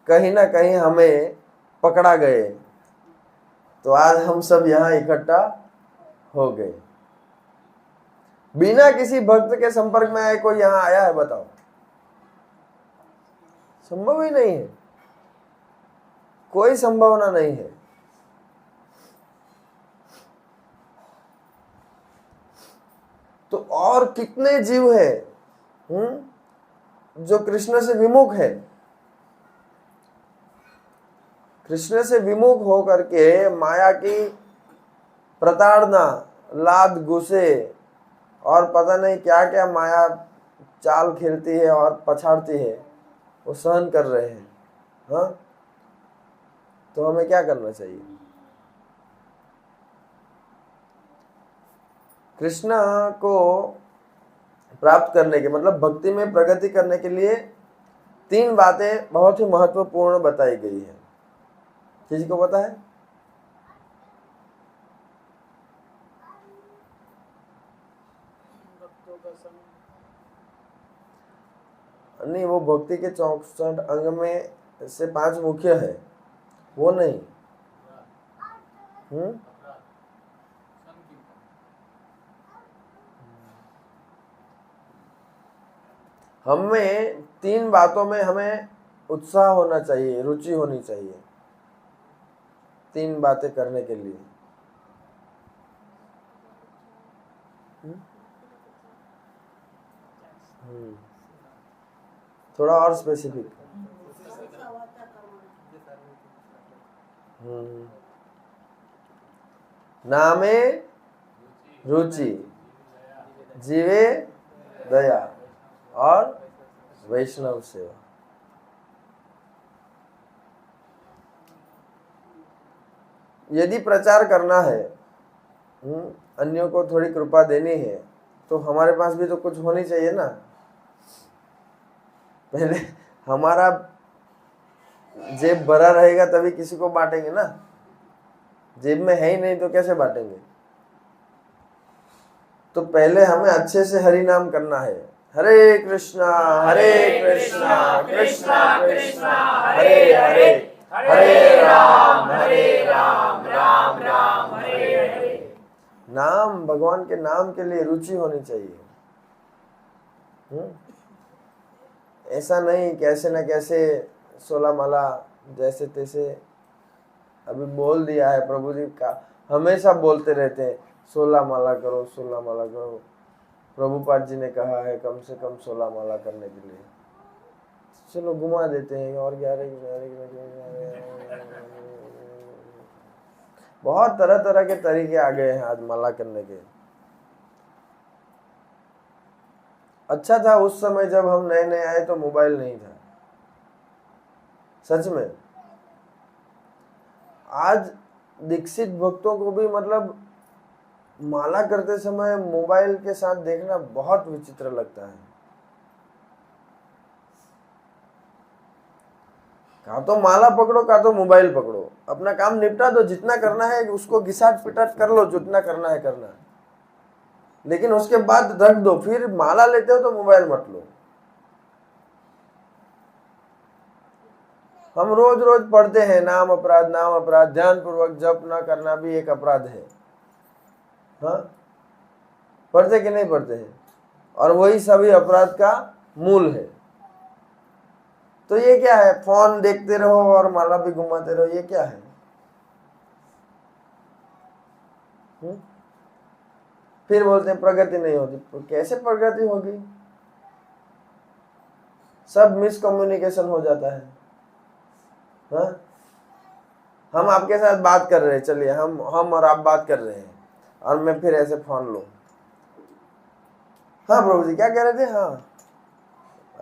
कहीं ना कहीं हमें पकड़ा गए, तो आज हम सब यहाँ इकट्ठा हो गए। बिना किसी भक्त के संपर्क में आए कोई यहाँ आया है? बताओ, संभव ही नहीं है, कोई संभावना नहीं है। तो और कितने जीव है जो कृष्ण से विमुख है, कृष्ण से विमुख होकर के माया की प्रताड़ना, लाद गुस्से और पता नहीं क्या क्या माया चाल खेलती है और पछाड़ती है, वो सहन कर रहे हैं। हाँ, तो हमें क्या करना चाहिए? कृष्ण को प्राप्त करने के मतलब भक्ति में प्रगति करने के लिए 3 बातें बहुत ही महत्वपूर्ण बताई गई है। किसी को पता है? नहीं, वो भक्ति के 64 अंग में से 5 मुख्य है, वो नहीं। हम्म, हमें 3 बातों में हमें उत्साह होना चाहिए, रुचि होनी चाहिए 3 बातें करने के लिए। हम्म, थोड़ा और स्पेसिफिक। नामे रुचि, जीवे दया और वैष्णव सेवा। यदि प्रचार करना है, अन्यों को थोड़ी कृपा देनी है, तो हमारे पास भी तो कुछ होनी चाहिए ना। पहले हमारा जेब भरा रहेगा तभी किसी को बांटेंगे ना। जेब में है ही नहीं तो कैसे बांटेंगे। तो पहले हमें अच्छे से हरि नाम करना है। हरे कृष्णा कृष्णा कृष्णा हरे हरे, हरे राम राम राम हरे हरे। नाम, भगवान के नाम के लिए रुचि होनी चाहिए। ऐसा नहीं कैसे न कैसे 16 माला जैसे तैसे अभी बोल दिया है प्रभु जी का, हमेशा बोलते रहते हैं 16 माला करो, 16 माला करो। प्रभुपाद जी ने कहा है कम से कम 16 माला करने के लिए। चलो घुमा देते हैं और 11 बहुत तरह तरह के तरीके आ गए हैं आज माला करने के। अच्छा था उस समय जब हम नए नए आए तो मोबाइल नहीं था, सच में। आज दीक्षित भक्तों को भी मतलब माला करते समय मोबाइल के साथ देखना बहुत विचित्र लगता है। का तो माला पकड़ो का तो मोबाइल पकड़ो, अपना काम निपटा दो, जितना करना है उसको घिसाट पिटाट कर लो, जितना करना है करना, लेकिन उसके बाद रख दो। फिर माला लेते हो तो मोबाइल मत लो। हम रोज रोज पढ़ते हैं नाम अपराध, नाम अपराध, ध्यान पूर्वक जप ना करना भी एक अपराध है। हाँ, पढ़ते कि नहीं पढ़ते हैं? और वही सभी अपराध का मूल है। तो ये क्या है, फोन देखते रहो और माला भी घुमाते रहो, ये क्या है? फिर बोलते हैं प्रगति नहीं होती। तो कैसे प्रगति होगी? सब मिसकम्युनिकेशन हो जाता है। हाँ, हम आपके साथ बात कर रहे हैं, चलिए हम और आप बात कर रहे हैं और मैं फिर ऐसे फोन लूं। हाँ प्रभु जी क्या कह रहे थे? हाँ,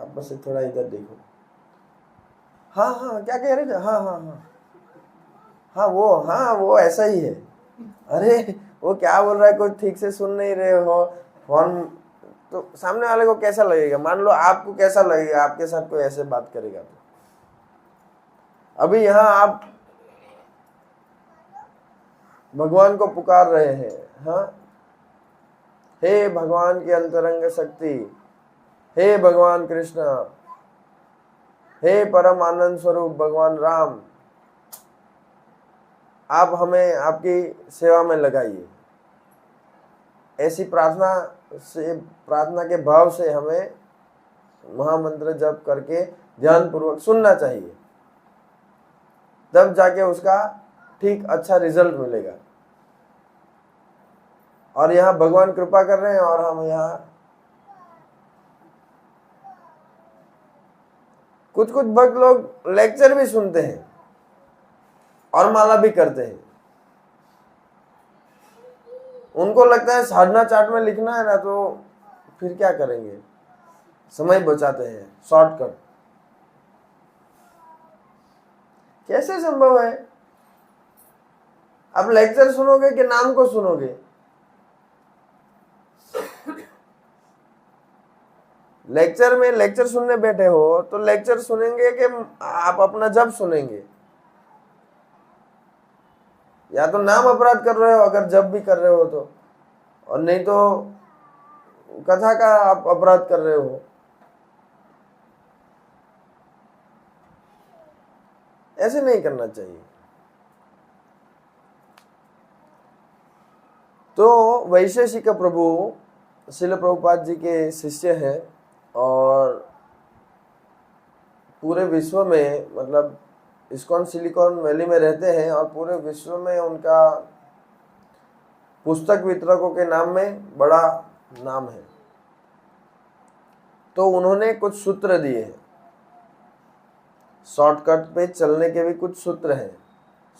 आप बस थोड़ा इधर देखो। हाँ हाँ क्या कह रहे थे? हाँ हाँ हाँ हाँ वो ऐसा ही है। अरे वो क्या बोल रहा है, कुछ ठीक से सुन नहीं रहे हो फोन, तो सामने वाले को कैसा लगेगा? मान लो आपको कैसा लगेगा, आपके साथ कोई ऐसे बात करेगा तो। अभी यहाँ आप भगवान को पुकार रहे हैं, हाँ, हे भगवान की अंतरंग शक्ति, हे भगवान कृष्ण, हे परम आनंद स्वरूप भगवान राम, आप हमें आपकी सेवा में लगाइए। ऐसी प्रार्थना से, प्रार्थना के भाव से हमें महामंत्र जप करके ध्यान पूर्वक सुनना चाहिए, तब जाके उसका ठीक अच्छा रिजल्ट मिलेगा। और यहाँ भगवान कृपा कर रहे हैं और हम यहाँ कुछ भक्त लोग लेक्चर भी सुनते हैं और माला भी करते हैं। उनको लगता है साधना चार्ट में लिखना है ना, तो फिर क्या करेंगे, समय बचाते हैं, शॉर्टकट। कैसे संभव है? आप लेक्चर सुनोगे कि नाम को सुनोगे? लेक्चर में लेक्चर सुनने बैठे हो तो लेक्चर सुनेंगे कि आप अपना जप सुनेंगे? या तो नाम अपराध कर रहे हो अगर जप भी कर रहे हो तो, और नहीं तो कथा का आप अपराध कर रहे हो। ऐसे नहीं करना चाहिए। तो वैशेषिक प्रभु श्रील प्रभुपाद जी के शिष्य हैं और पूरे विश्व में, मतलब इस्कॉन सिलिकॉन वैली में रहते हैं और पूरे विश्व में उनका पुस्तक वितरकों के नाम में बड़ा नाम है। तो उन्होंने कुछ सूत्र दिए हैं, शॉर्टकट पे चलने के भी कुछ सूत्र हैं।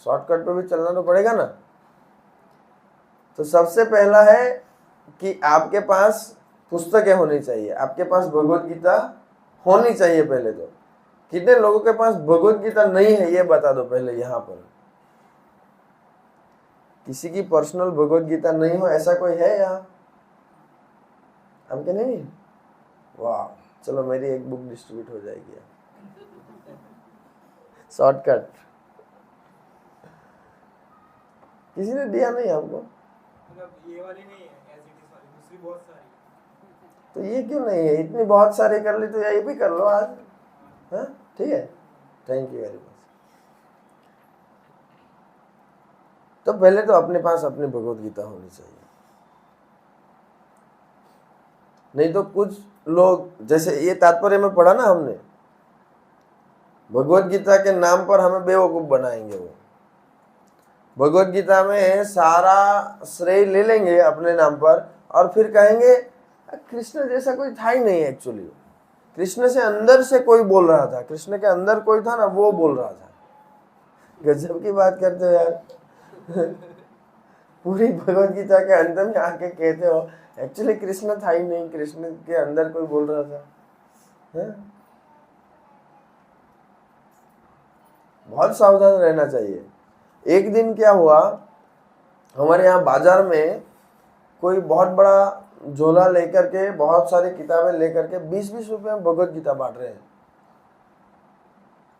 शॉर्टकट पे भी चलना तो पड़ेगा ना। तो सबसे पहला है कि आपके पास पुस्तकें होनी चाहिए, आपके पास भगवत गीता होनी चाहिए। पहले तो कितने लोगों के पास भगवत गीता नहीं है ये बता दो पहले। यहाँ पर किसी की पर्सनल भगवत गीता नहीं हो ऐसा कोई है यहाँ? आपके नहीं? वाह, चलो मेरी एक बुक डिस्ट्रीब्यूट हो जाएगी। शॉर्टकट किसी ने दिया नहीं आपको? ये वाली नहीं है, एज इट इज वाली, दूसरी बहुत सारी। तो ये क्यों नहीं है? इतनी बहुत सारी कर ली तो ये भी कर लो आज। हाँ ठीक है, थैंक यू वेरी मच। तो पहले तो अपने पास अपनी भगवत गीता होनी चाहिए। नहीं तो कुछ लोग, जैसे ये तात्पर्य में पढ़ा ना हमने, भगवत गीता के नाम पर हमें बेवकूफ बनाएंगे। वो भगवत गीता में सारा श्रेय ले लेंगे अपने नाम पर और फिर कहेंगे कृष्ण जैसा कोई था ही नहीं। एक्चुअली कृष्ण से अंदर से कोई बोल रहा था, कृष्ण के अंदर कोई था ना, वो बोल रहा था। गजब की बात करते हो यार। पूरी भगवत गीता के अंत में आके कहते हो एक्चुअली कृष्ण था ही नहीं, कृष्ण के अंदर कोई बोल रहा था। बहुत सावधान रहना चाहिए। एक दिन क्या हुआ, हमारे यहाँ बाजार में कोई बहुत बड़ा झोला लेकर के, बहुत सारी किताबें लेकर के 20-20 रुपए में भगवत गीता बांट रहे हैं।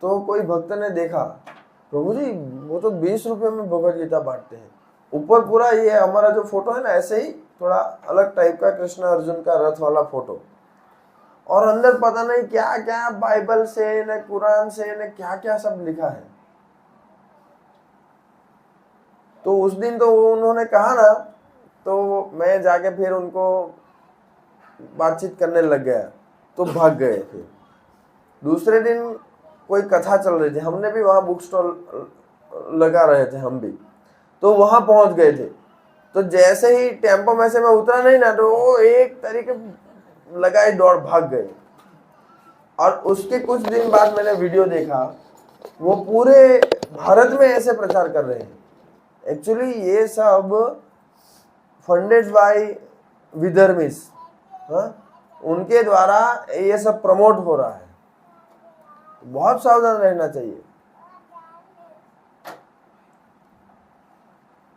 तो कोई भक्त ने देखा, प्रभु जी वो तो 20 रुपए में भगवत गीता बांटते हैं। ऊपर पूरा ये हमारा जो फोटो है ना, ऐसे ही थोड़ा अलग टाइप का कृष्ण अर्जुन का रथ वाला फोटो, और अंदर पता नहीं क्या क्या बाइबल से न कुरान से न क्या क्या सब लिखा है। तो उस दिन तो उन्होंने कहा ना, तो मैं जाके फिर उनको बातचीत करने लग गया, तो भाग गए। फिर दूसरे दिन कोई कथा चल रही थी, हमने भी वहाँ बुक स्टॉल लगा रहे थे हम भी, तो वहाँ पहुँच गए थे। तो जैसे ही टेम्पो में से मैं उतरा नहीं ना, तो वो एक तरीके लगाए दौड़ भाग गए। और उसके कुछ दिन बाद मैंने वीडियो देखा, वो पूरे भारत में ऐसे प्रचार कर रहे हैं। एक्चुअली ये सब फंडेड बाय विधर्मीज, उनके द्वारा ये सब प्रमोट हो रहा है। बहुत सावधान रहना चाहिए।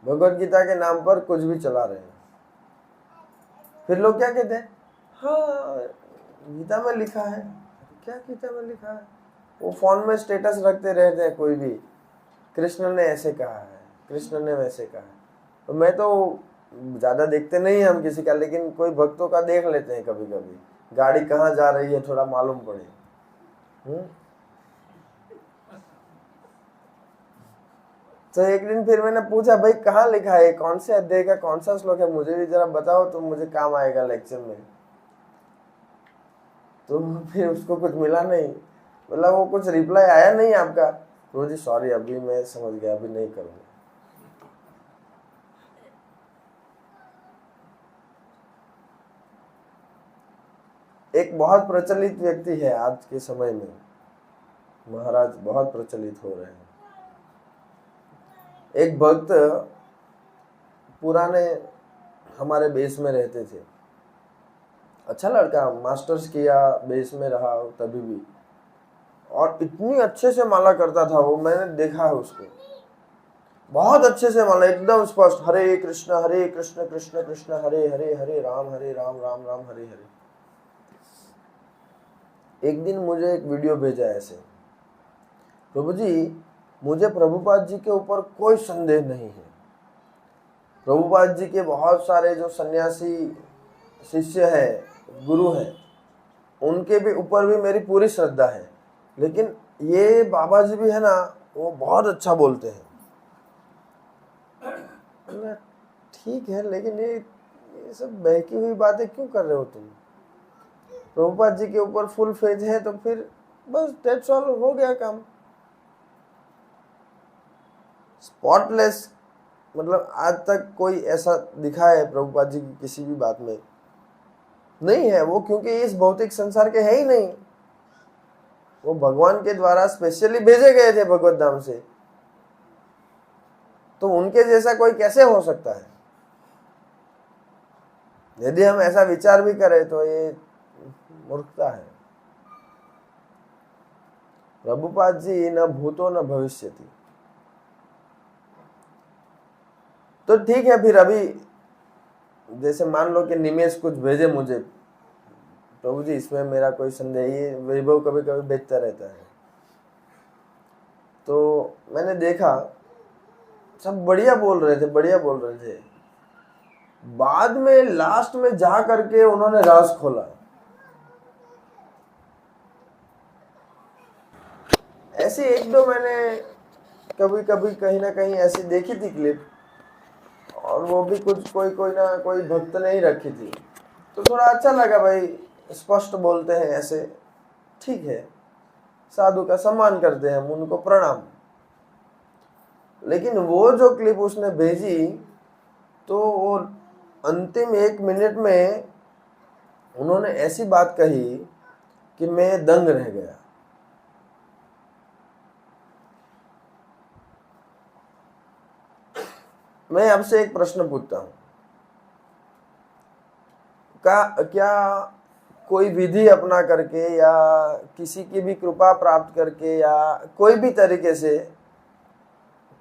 भगवत गीता के नाम पर कुछ भी चला रहे हैं। फिर लोग क्या कहते हैं, हाँ गीता में लिखा है। क्या गीता में लिखा है? वो फोन में स्टेटस रखते रहते हैं, कोई भी कृष्ण ने ऐसे कहा है, कृष्ण ने वैसे कहा है। तो मैं तो ज्यादा देखते नहीं हम किसी का, लेकिन कोई भक्तों का देख लेते हैं कभी कभी, गाड़ी कहाँ जा रही है थोड़ा मालूम पड़े। तो एक दिन फिर मैंने पूछा, भाई कहाँ लिखा है, कौन से अध्याय का कौन सा श्लोक है, मुझे भी जरा बताओ तो मुझे काम आएगा लेक्चर में। तो फिर उसको कुछ मिला नहीं, बोला वो कुछ रिप्लाई आया नहीं आपका। तो जी सॉरी, अभी मैं समझ गया, अभी नहीं करूँगा। एक बहुत प्रचलित व्यक्ति है आज के समय में, महाराज बहुत प्रचलित हो रहे हैं। एक भक्त पुराने हमारे बेस में रहते थे, अच्छा लड़का, मास्टर्स किया, बेस में रहा तभी भी, और इतनी अच्छे से माला करता था वो, मैंने देखा है उसको, बहुत अच्छे से माला, एकदम स्पष्ट, हरे कृष्ण कृष्ण कृष्ण हरे हरे, हरे राम राम राम हरे हरे। एक दिन मुझे एक वीडियो भेजा ऐसे, प्रभु जी मुझे प्रभुपाद जी के ऊपर कोई संदेह नहीं है, प्रभुपाद जी के बहुत सारे जो सन्यासी शिष्य हैं, गुरु हैं, उनके भी ऊपर भी मेरी पूरी श्रद्धा है, लेकिन ये बाबा जी भी है ना, वो बहुत अच्छा बोलते हैं। ठीक है, लेकिन ये सब बहकी हुई बातें क्यों कर रहे हो तुम? प्रभुपाद जी के ऊपर फुल फेथ है तो फिर बस दैट्स ऑल, हो गया काम। स्पॉटलेस मतलब आज तक कोई ऐसा दिखा है प्रभुपाद जी की किसी भी बात में? नहीं है वो, क्योंकि इस भौतिक संसार के है ही नहीं। वो भगवान के द्वारा स्पेशली भेजे गए थे भगवत धाम से, तो उनके जैसा कोई कैसे हो सकता है? यदि हम ऐसा विचार भी करें तो ये मूर्खता है। प्रभुपाद जी न भूतो न भविष्यति। तो ठीक है, फिर अभी जैसे मान लो कि निमेश कुछ भेजे मुझे, प्रभु जी इसमें मेरा कोई संदेह, ये वैभव कभी कभी भेजता रहता है, तो मैंने देखा सब बढ़िया बोल रहे थे, बढ़िया बोल रहे थे, बाद में लास्ट में जा करके उन्होंने राज खोला। ऐसे एक दो मैंने कभी कभी कहीं ना कहीं ऐसी देखी थी क्लिप, और वो भी कुछ कोई ना कोई भक्त ने ही रखी थी, तो थोड़ा अच्छा लगा, भाई स्पष्ट बोलते हैं ऐसे, ठीक है, साधु का सम्मान करते हैं हम, उनको प्रणाम। लेकिन वो जो क्लिप उसने भेजी, तो वो अंतिम 1 मिनट में उन्होंने ऐसी बात कही कि मैं दंग रह गया। मैं आपसे एक प्रश्न पूछता हूं, क्या कोई विधि अपना करके या किसी की भी कृपा प्राप्त करके या कोई भी तरीके से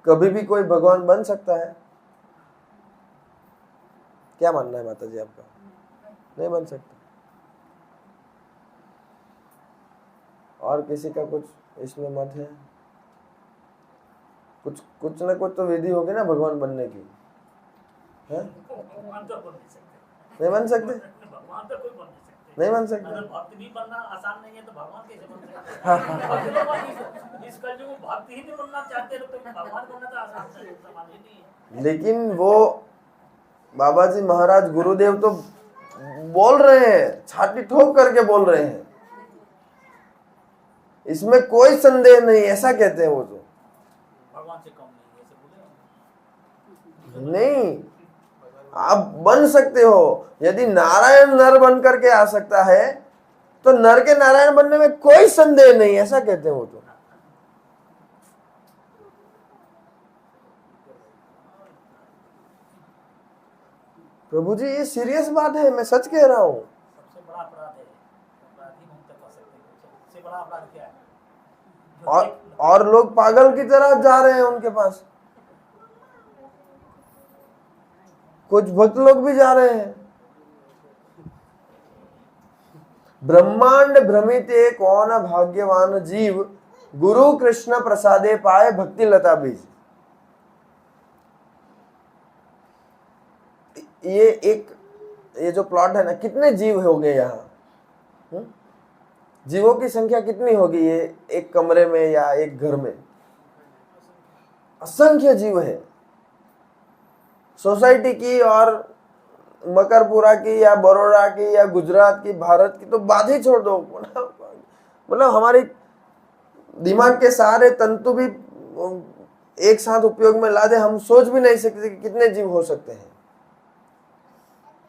कभी भी कोई भगवान बन सकता है? क्या मानना है माता जी आपका? नहीं बन सकता। और किसी का कुछ इसमें मत है? कुछ ना कुछ तो विधि होगी ना भगवान बनने की, है? भगवान तो बन नहीं सकते। नहीं बन सकते? भगवान तो कोई बन नहीं सकते। नहीं बन सकते? अगर भक्त भी बनना आसान नहीं है तो भगवान कैसे बन सकते? इस कलयुग में भक्त ही नहीं बनना चाहते तो भगवान बनना तो आसान सवाल ही नहीं है। लेकिन वो बाबा जी महाराज गुरुदेव तो बोल रहे हैं, छाती ठोक करके बोल रहे हैं, इसमें कोई संदेह नहीं, ऐसा कहते हैं वो तो। भगवान से कम नहीं ऐसे बोले नहीं, आप बन सकते हो। यदि नारायण नर बन करके आ सकता है तो नर के नारायण बनने में कोई संदेह नहीं, ऐसा कहते हैं वो तो। प्रभु जी ये सीरियस बात है, मैं सच कह रहा हूं। सबसे बड़ा अपराध है, अपराधी मुक्त कर सकते हैं। सबसे बड़ा अपराध क्या है? और लोग पागल की तरह जा रहे हैं उनके पास, कुछ भक्त लोग भी जा रहे हैं। ब्रह्मांड भ्रमिते कौन भाग्यवान जीव, गुरु कृष्ण प्रसादे पाए भक्ति लता बीज। ये जो प्लॉट है ना, कितने जीव हो गए यहाँ? जीवों की संख्या कितनी होगी ये एक कमरे में या एक घर में? असंख्य जीव है। सोसाइटी की और मकरपुरा की या बड़ौदा की या गुजरात की, भारत की तो बात ही छोड़ दो। मतलब हमारी दिमाग के सारे तंतु भी एक साथ उपयोग में ला दे, हम सोच भी नहीं सकते कि कितने जीव हो सकते हैं।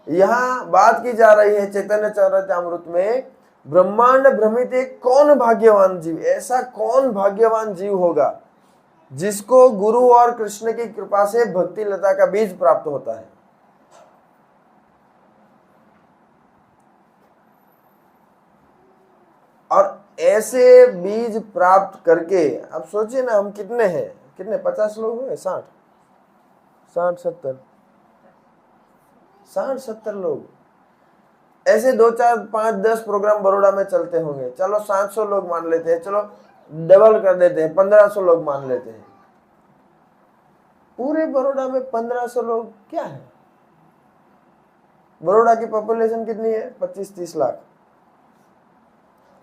यहाँ बात की जा रही है चैतन्य चरितामृत में, ब्रह्मांड भ्रमित एक कौन भाग्यवान जीव, ऐसा कौन भाग्यवान जीव होगा जिसको गुरु और कृष्ण की कृपा से भक्ति लता का बीज प्राप्त होता है। और ऐसे बीज प्राप्त करके अब सोचिए ना, हम कितने हैं, कितने 50 लोग हुए, 60-70 लोग। ऐसे 2, 4, 5, 10 प्रोग्राम बड़ौदा में चलते होंगे, चलो 700 लोग मान लेते हैं, चलो डबल कर देते हैं, 1500 लोग मान लेते हैं। पूरे बड़ौदा में 1500 लोग क्या है? बड़ौदा की पॉपुलेशन कितनी है? 25-30 लाख।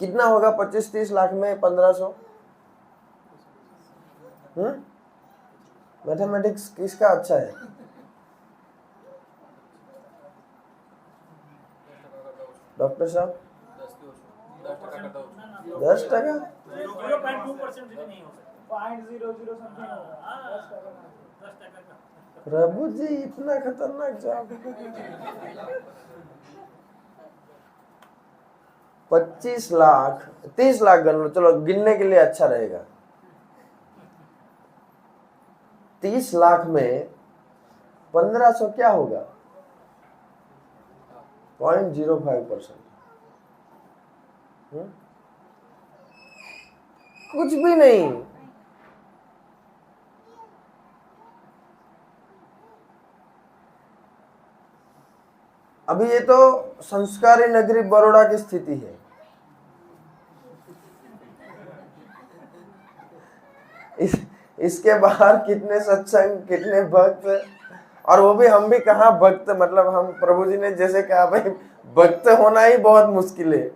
कितना होगा 25-30 लाख में 1500? मैथमेटिक्स किसका अच्छा है? डॉक्टर साहब? 10% 10%? 0.2% भी नहीं हो सकता। 0.00 समथिंग होगा। हाँ, 10% 10% का। प्रभु जी इतना खतरनाक जॉब। 25 लाख 30 लाख गन लो, चलो गिनने के लिए अच्छा रहेगा। 30 लाख में 1500 क्या होगा? 0.05%। कुछ भी नहीं। अभी ये तो संस्कारी नगरी बड़ौदा की स्थिति है। इसके बाहर कितने सत्संग, कितने भक्त, और वो भी हम भी कहाँ भक्त, मतलब हम प्रभु जी ने जैसे कहा भाई भक्त होना ही बहुत मुश्किल है।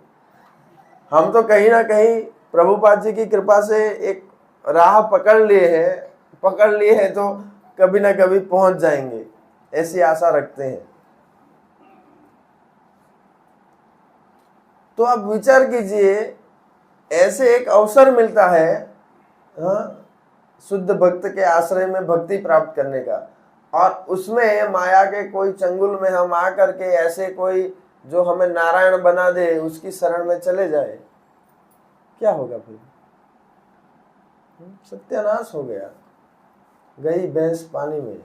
हम तो कहीं ना कहीं प्रभुपाद जी की कृपा से एक राह पकड़ लिए हैं तो कभी ना कभी पहुंच जाएंगे, ऐसी आशा रखते हैं। तो आप विचार कीजिए, ऐसे एक अवसर मिलता है, हाँ, शुद्ध भक्त के आश्रय में भक्ति प्राप्त करने का, और उसमें माया के कोई चंगुल में हम आकर के ऐसे कोई जो हमें नारायण बना दे उसकी शरण में चले जाए, क्या होगा फिर? सत्यानाश हो गया, गई भैंस पानी में।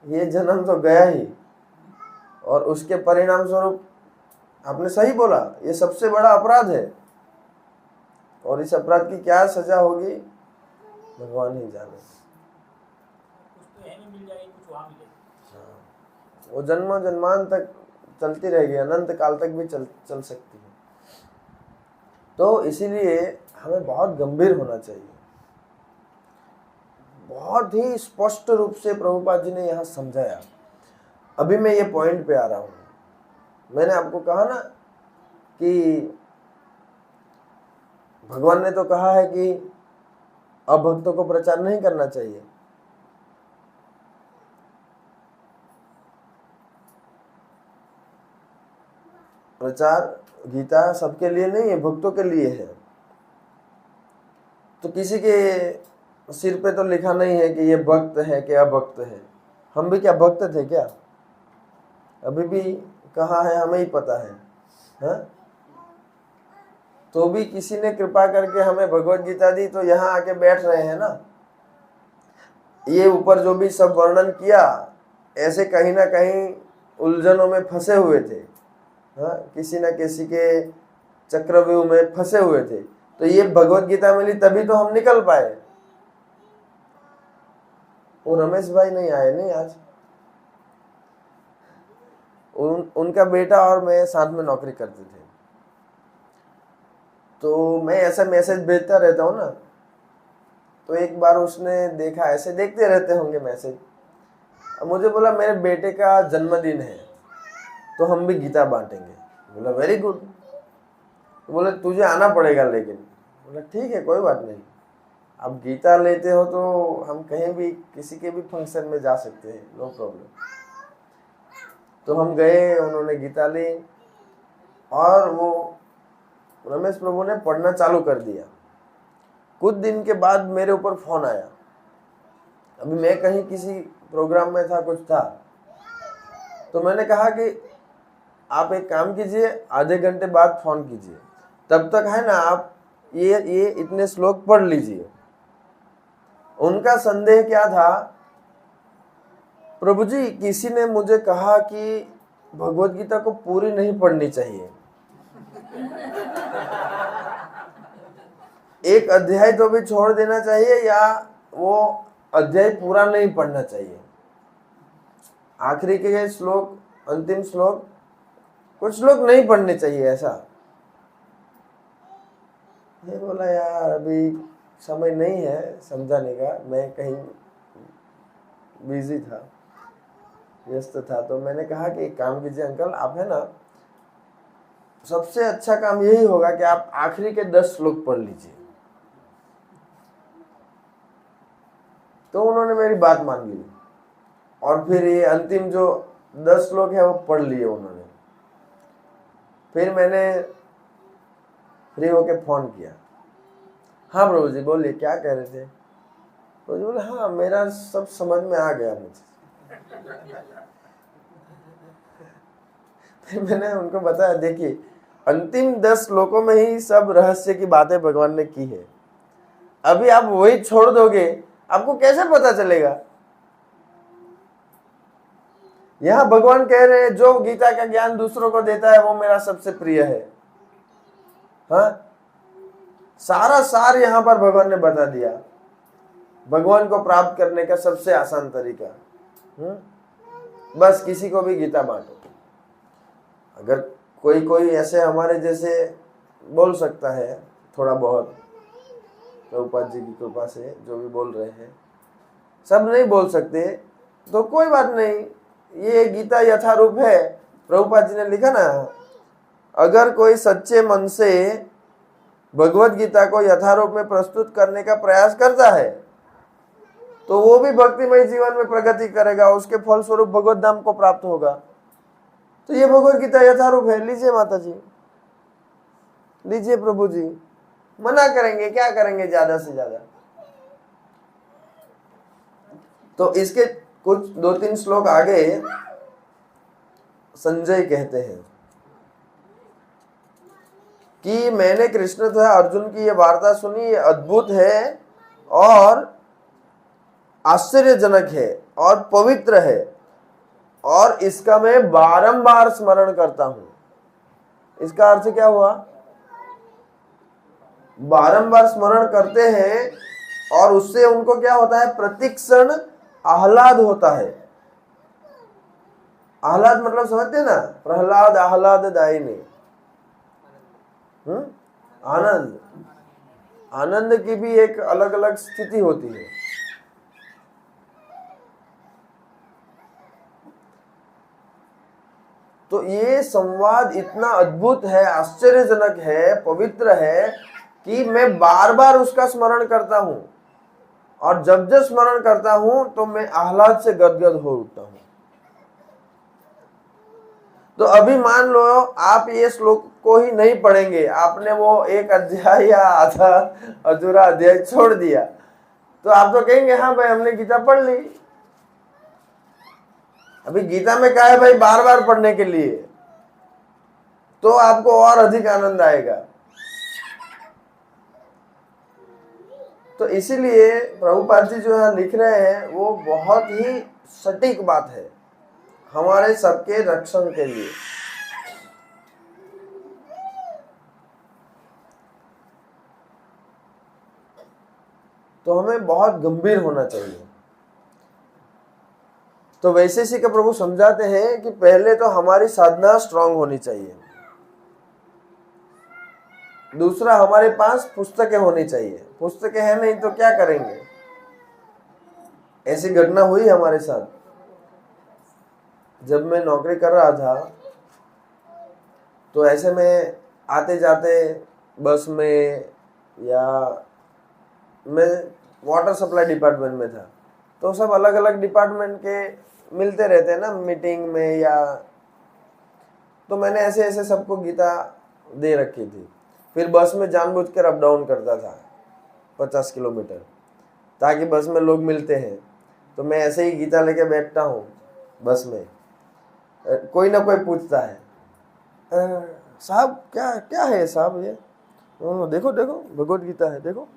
ये जन्म तो गया ही, और उसके परिणाम स्वरूप आपने सही बोला, ये सबसे बड़ा अपराध है, और इस अपराध की क्या सजा होगी भगवान ही जाने। कुछ तो है नहीं, मिल जाएगी, कुछ वहाँ मिलेगी। वो जन्म जन्मान तक चलती रहेगी, अनंत काल तक भी चल सकती है। तो इसीलिए हमें बहुत गंभीर होना चाहिए। बहुत ही स्पष्ट रूप से प्रभुपाद जी ने यहाँ समझाया। अभी मैं ये पॉइंट पे आ रहा हूँ। मैंने आपको कहा ना कि भगवान ने तो कहा है कि अभक्तों को प्रचार नहीं करना चाहिए। प्रचार गीता सबके लिए नहीं है, भक्तों के लिए है। तो किसी के सिर पे तो लिखा नहीं है कि ये भक्त है कि अभक्त है। हम भी क्या भक्त थे क्या? अभी भी कहाँ है हमें ही पता है, हाँ? तो भी किसी ने कृपा करके हमें भगवत गीता दी तो यहाँ आके बैठ रहे हैं ना। ये ऊपर जो भी सब वर्णन किया, ऐसे कहीं ना कहीं उलझनों में फंसे हुए थे, हाँ, किसी न किसी के चक्रव्यूह में फंसे हुए थे। तो ये भगवत गीता मिली तभी तो हम निकल पाए। वो रमेश भाई नहीं आए नहीं आज, उनका बेटा और मैं साथ में नौकरी करते थे। तो मैं ऐसा मैसेज भेजता रहता हूँ ना, तो एक बार उसने देखा, ऐसे देखते रहते होंगे मैसेज, मुझे बोला मेरे बेटे का जन्मदिन है तो हम भी गीता बांटेंगे। बोला वेरी गुड। तो बोले तुझे आना पड़ेगा लेकिन। बोला ठीक है कोई बात नहीं, अब गीता लेते हो तो हम कहीं भी किसी के भी फंक्शन में जा सकते हैं, नो प्रॉब्लम। तो हम गए, उन्होंने गीता ली और वो रमेश प्रभु ने पढ़ना चालू कर दिया। कुछ दिन के बाद मेरे ऊपर फोन आया। अभी मैं कहीं किसी प्रोग्राम में था, कुछ था, तो मैंने कहा कि आप एक काम कीजिए, आधे घंटे बाद फोन कीजिए, तब तक है ना आप ये इतने श्लोक पढ़ लीजिए। उनका संदेह क्या था, प्रभु जी किसी ने मुझे कहा कि भगवत गीता को पूरी नहीं पढ़नी चाहिए, एक अध्याय तो भी छोड़ देना चाहिए या वो अध्याय पूरा नहीं पढ़ना चाहिए, आखिरी के श्लोक, अंतिम श्लोक, कुछ श्लोक नहीं पढ़ने चाहिए ऐसा। मैं बोला यार अभी समय नहीं है समझाने का, मैं कहीं बिजी था, व्यस्त था। तो मैंने कहा कि एक काम कीजिए अंकल, आप है ना, सबसे अच्छा काम यही होगा कि आप आखिरी के 10 श्लोक पढ़ लीजिए। तो उन्होंने मेरी बात मान ली और फिर ये अंतिम जो 10 श्लोक है वो पढ़ लिए उन्होंने। फिर मैंने फ्री होके फोन किया, हाँ प्रभु जी बोलिए क्या कह रहे थे। प्रभु जी बोले हाँ मेरा सब समझ में आ गया मुझे। फिर मैंने उनको बताया देखिए अंतिम 10 श्लोकों में ही सब रहस्य की बातें भगवान ने की है, अभी आप वही छोड़ दोगे आपको कैसे पता चलेगा। यहां भगवान कह रहे हैं जो गीता का ज्ञान दूसरों को देता है वो मेरा सबसे प्रिय है। हाँ सारा सार यहां पर भगवान ने बता दिया, भगवान को प्राप्त करने का सबसे आसान तरीका। बस किसी को भी गीता बांटो। अगर कोई ऐसे हमारे जैसे बोल सकता है थोड़ा बहुत, प्रभुपाद जी की कृपा से जो भी बोल रहे हैं, सब नहीं बोल सकते तो कोई बात नहीं, ये गीता यथारूप है। प्रभुपाद जी ने लिखा ना, अगर कोई सच्चे मन से भगवत गीता को यथारूप में प्रस्तुत करने का प्रयास करता है तो वो भी भक्तिमय जीवन में प्रगति करेगा, उसके फलस्वरूप भगवत धाम को प्राप्त होगा। तो ये भगवत गीता यथारूप है, लीजिए माता जी, लीजिए प्रभु जी, मना करेंगे क्या करेंगे ज्यादा से ज्यादा। तो इसके कुछ 2-3 श्लोक आगे संजय कहते हैं कि मैंने कृष्ण तथा अर्जुन की यह वार्ता सुनी, ये अद्भुत है और आश्चर्यजनक है और पवित्र है और इसका मैं बारंबार स्मरण करता हूं। इसका अर्थ क्या हुआ, बारंबार स्मरण करते हैं और उससे उनको क्या होता है, प्रतिक्षण आह्लाद होता है। आह्लाद मतलब समझते हैं ना, प्रहलाद आह्लाद दायिनी, आनंद। आनंद की भी एक अलग अलग स्थिति होती है। तो ये संवाद इतना अद्भुत है, आश्चर्यजनक है, पवित्र है कि मैं बार बार उसका स्मरण करता हूं और जब जब स्मरण करता हूं तो मैं आह्लाद से गदगद हो उठता हूं। तो अभी मान लो आप ये श्लोक को ही नहीं पढ़ेंगे, आपने वो एक अध्याय या आधा अधूरा अध्याय छोड़ दिया तो आप तो कहेंगे हाँ भाई हमने गीता पढ़ ली। अभी गीता में क्या है भाई, बार बार पढ़ने के लिए, तो आपको और अधिक आनंद आएगा। तो इसीलिए प्रभुपाद जी जो यहाँ लिख रहे हैं वो बहुत ही सटीक बात है हमारे सबके रक्षण के लिए। तो हमें बहुत गंभीर होना चाहिए। तो वैशेषिक के प्रभु समझाते हैं कि पहले तो हमारी साधना स्ट्रांग होनी चाहिए, दूसरा हमारे पास पुस्तकें होनी चाहिए। पुस्तकें हैं नहीं तो क्या करेंगे। ऐसी घटना हुई हमारे साथ, जब मैं नौकरी कर रहा था तो ऐसे में आते जाते बस में, या मैं वाटर सप्लाई डिपार्टमेंट में था तो सब अलग अलग डिपार्टमेंट के मिलते रहते हैं ना मीटिंग में, या तो मैंने ऐसे ऐसे सबको गीता दे रखी थी। फिर बस में जानबूझकर अप डाउन करता था 50 किलोमीटर, ताकि बस में लोग मिलते हैं तो मैं ऐसे ही गीता लेके बैठता हूँ बस में। कोई ना कोई पूछता है साहब क्या क्या है साहब ये, देखो देखो भगवत गीता है देखो।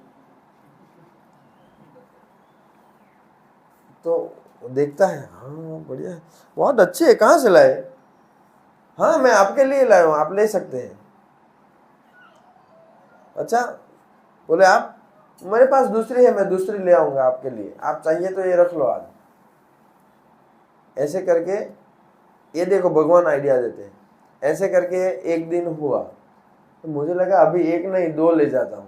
तो देखता है, हाँ बढ़िया है, बहुत अच्छी है, कहाँ से लाए। हाँ मैं आपके लिए लाया हूँ, आप ले सकते हैं। अच्छा बोले आप, मेरे पास दूसरी है, मैं दूसरी ले आऊंगा आपके लिए, आप चाहिए तो ये रख लो आज। ऐसे करके ये देखो भगवान आइडिया देते हैं। ऐसे करके एक दिन हुआ तो मुझे लगा अभी एक नहीं 2 ले जाता हूं।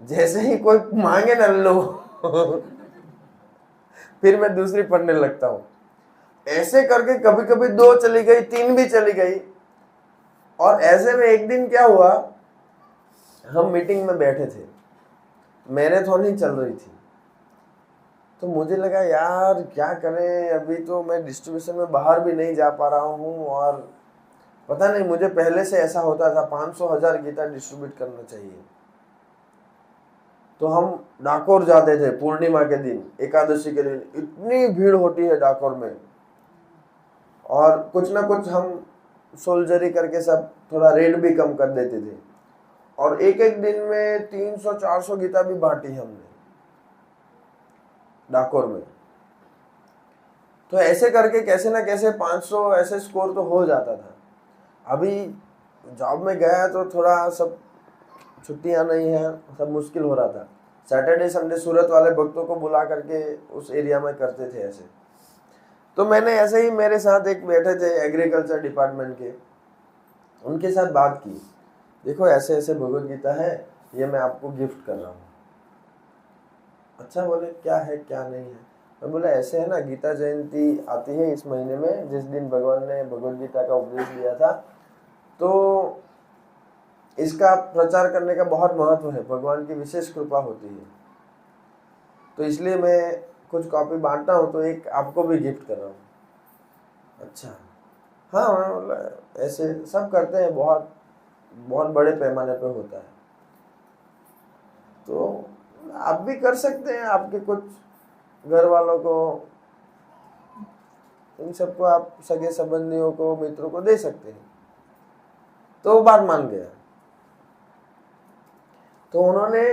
जैसे ही कोई मांगे ना लो फिर मैं दूसरी पढ़ने लगता हूं। ऐसे करके कभी कभी 2 चली गई, 3 भी चली गई। और ऐसे में एक दिन क्या हुआ, हम मीटिंग में बैठे थे, मैराथन ही चल रही थी, तो मुझे लगा यार क्या करें, अभी तो मैं डिस्ट्रीब्यूशन में बाहर भी नहीं जा पा रहा हूँ और पता नहीं, मुझे पहले से ऐसा होता था 500,000 गीता डिस्ट्रीब्यूट करना चाहिए। तो हम डाकोर जाते थे पूर्णिमा के दिन, एकादशी के दिन, इतनी भीड़ होती है डाकोर में, और कुछ ना कुछ हम सोल्जरी करके सब थोड़ा रेट भी कम कर देते थे, और एक एक दिन में 300-400 गीता भी बांटी हमने डाकोर में। तो ऐसे करके कैसे ना कैसे 500 ऐसे स्कोर तो हो जाता था। अभी जॉब में गया तो थोड़ा सब छुट्टियां नहीं है, सब मुश्किल हो रहा था। सैटरडे संडे सूरत वाले भक्तों को बुला करके उस एरिया में करते थे ऐसे। तो मैंने ऐसे ही, मेरे साथ एक बैठे थे एग्रीकल्चर डिपार्टमेंट के, उनके साथ बात की, देखो ऐसे ऐसे भगवद गीता है, ये मैं आपको गिफ्ट कर रहा हूँ। अच्छा, बोले क्या है क्या नहीं है? मैं बोला ऐसे है ना, गीता जयंती आती है इस महीने में, जिस दिन भगवान ने भगवद गीता का उपदेश दिया था, तो इसका प्रचार करने का बहुत महत्व है, भगवान की विशेष कृपा होती है, तो इसलिए मैं कुछ कॉपी बांटता हूँ, तो एक आपको भी गिफ्ट कर रहा हूँ। अच्छा, हाँ, मैं बोला ऐसे सब करते हैं, बहुत बहुत बड़े पैमाने पे होता है, तो आप भी कर सकते हैं, आपके कुछ घर वालों को, इन सबको आप सगे संबंधियों को, मित्रों को दे सकते हैं। तो वो बात मान गया। तो उन्होंने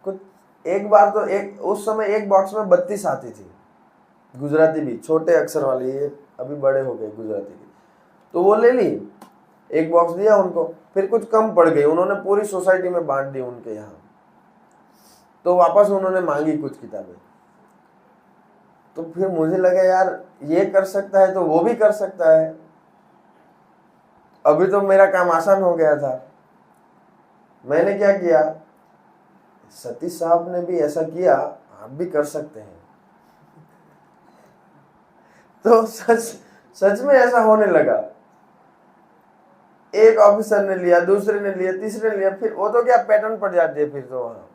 कुछ, एक बार तो एक, उस समय एक बॉक्स में 32 आती थी, गुजराती भी, छोटे अक्षर वाली, ये अभी बड़े हो गए गुजराती की, तो वो ले ली, एक बॉक्स दिया उनको, फिर कुछ कम पड़ गई, उन्होंने पूरी सोसाइटी में बांट दी उनके यहाँ। तो वापस उन्होंने मांगी कुछ किताबें, तो फिर मुझे लगा यार ये कर सकता है तो वो भी कर सकता है। अभी तो मेरा काम आसान हो गया था। मैंने क्या किया, सतीश साहब ने भी ऐसा किया, आप भी कर सकते हैं। तो सच में ऐसा होने लगा। एक ऑफिसर ने लिया, दूसरे ने लिया, तीसरे ने लिया, फिर वो तो क्या पैटर्न पड़ जाती है फिर तो वहां।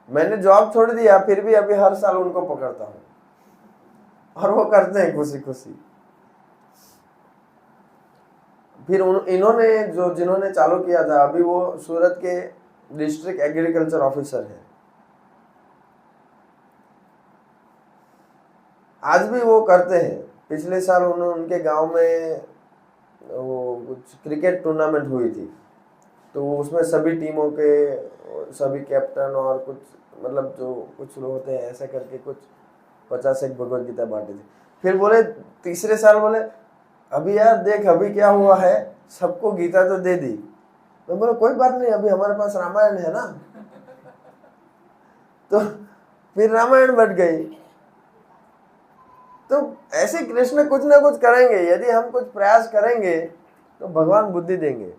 मैंने जॉब छोड़ दिया, फिर भी अभी हर साल उनको पकड़ता हूँ, और वो करते हैं खुशी खुशी। फिर इन्होंने जिन्होंने चालू किया था, अभी वो सूरत के डिस्ट्रिक्ट एग्रीकल्चर ऑफिसर है। आज भी वो करते हैं। पिछले साल उनके गांव में वो कुछ क्रिकेट टूर्नामेंट हुई थी, तो उसमें सभी टीमों के सभी कैप्टन और कुछ, मतलब जो कुछ लोग होते हैं, ऐसा करके कुछ 50 एक भगवद गीता बांटी थी। फिर बोले तीसरे साल, बोले अभी यार देख अभी क्या हुआ है, सबको गीता तो दे दी। मैं बोला कोई बात नहीं, अभी हमारे पास रामायण है ना। तो फिर रामायण बढ़ गई। तो ऐसे कृष्ण कुछ ना कुछ करेंगे, यदि हम कुछ प्रयास करेंगे तो भगवान बुद्धि देंगे,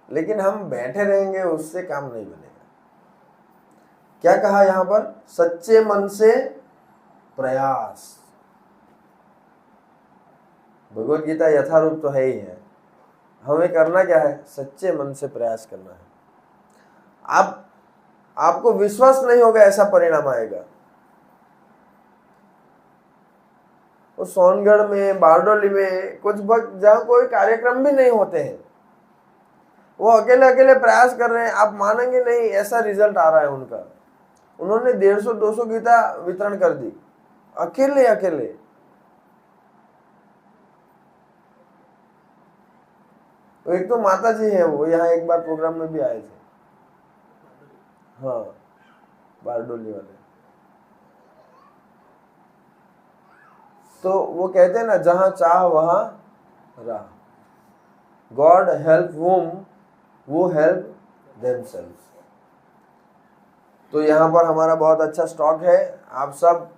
लेकिन हम बैठे रहेंगे उससे काम नहीं बनेगा। क्या कहा यहां पर, सच्चे मन से प्रयास। भगवद गीता यथारूप तो है ही है, हमें करना क्या है, सच्चे मन से प्रयास करना है। आपको विश्वास नहीं होगा ऐसा परिणाम आएगा। वो सोनगढ़ में, बारडोली में कुछ भक्त जहाँ कोई कार्यक्रम भी नहीं होते हैं, वो अकेले अकेले प्रयास कर रहे हैं, आप मानेंगे नहीं ऐसा रिजल्ट आ रहा है उनका। उन्होंने 150-200 गीता वितरण कर दी अकेले अकेले। तो एक तो माता जी है, वो यहाँ एक बार प्रोग्राम में भी आए थे, हाँ, बारडोली वाले। तो वो कहते हैं ना, जहां चाह वहां राह। गॉड हेल्प whom वो हेल्प themselves। तो यहाँ पर हमारा बहुत अच्छा स्टॉक है, आप सब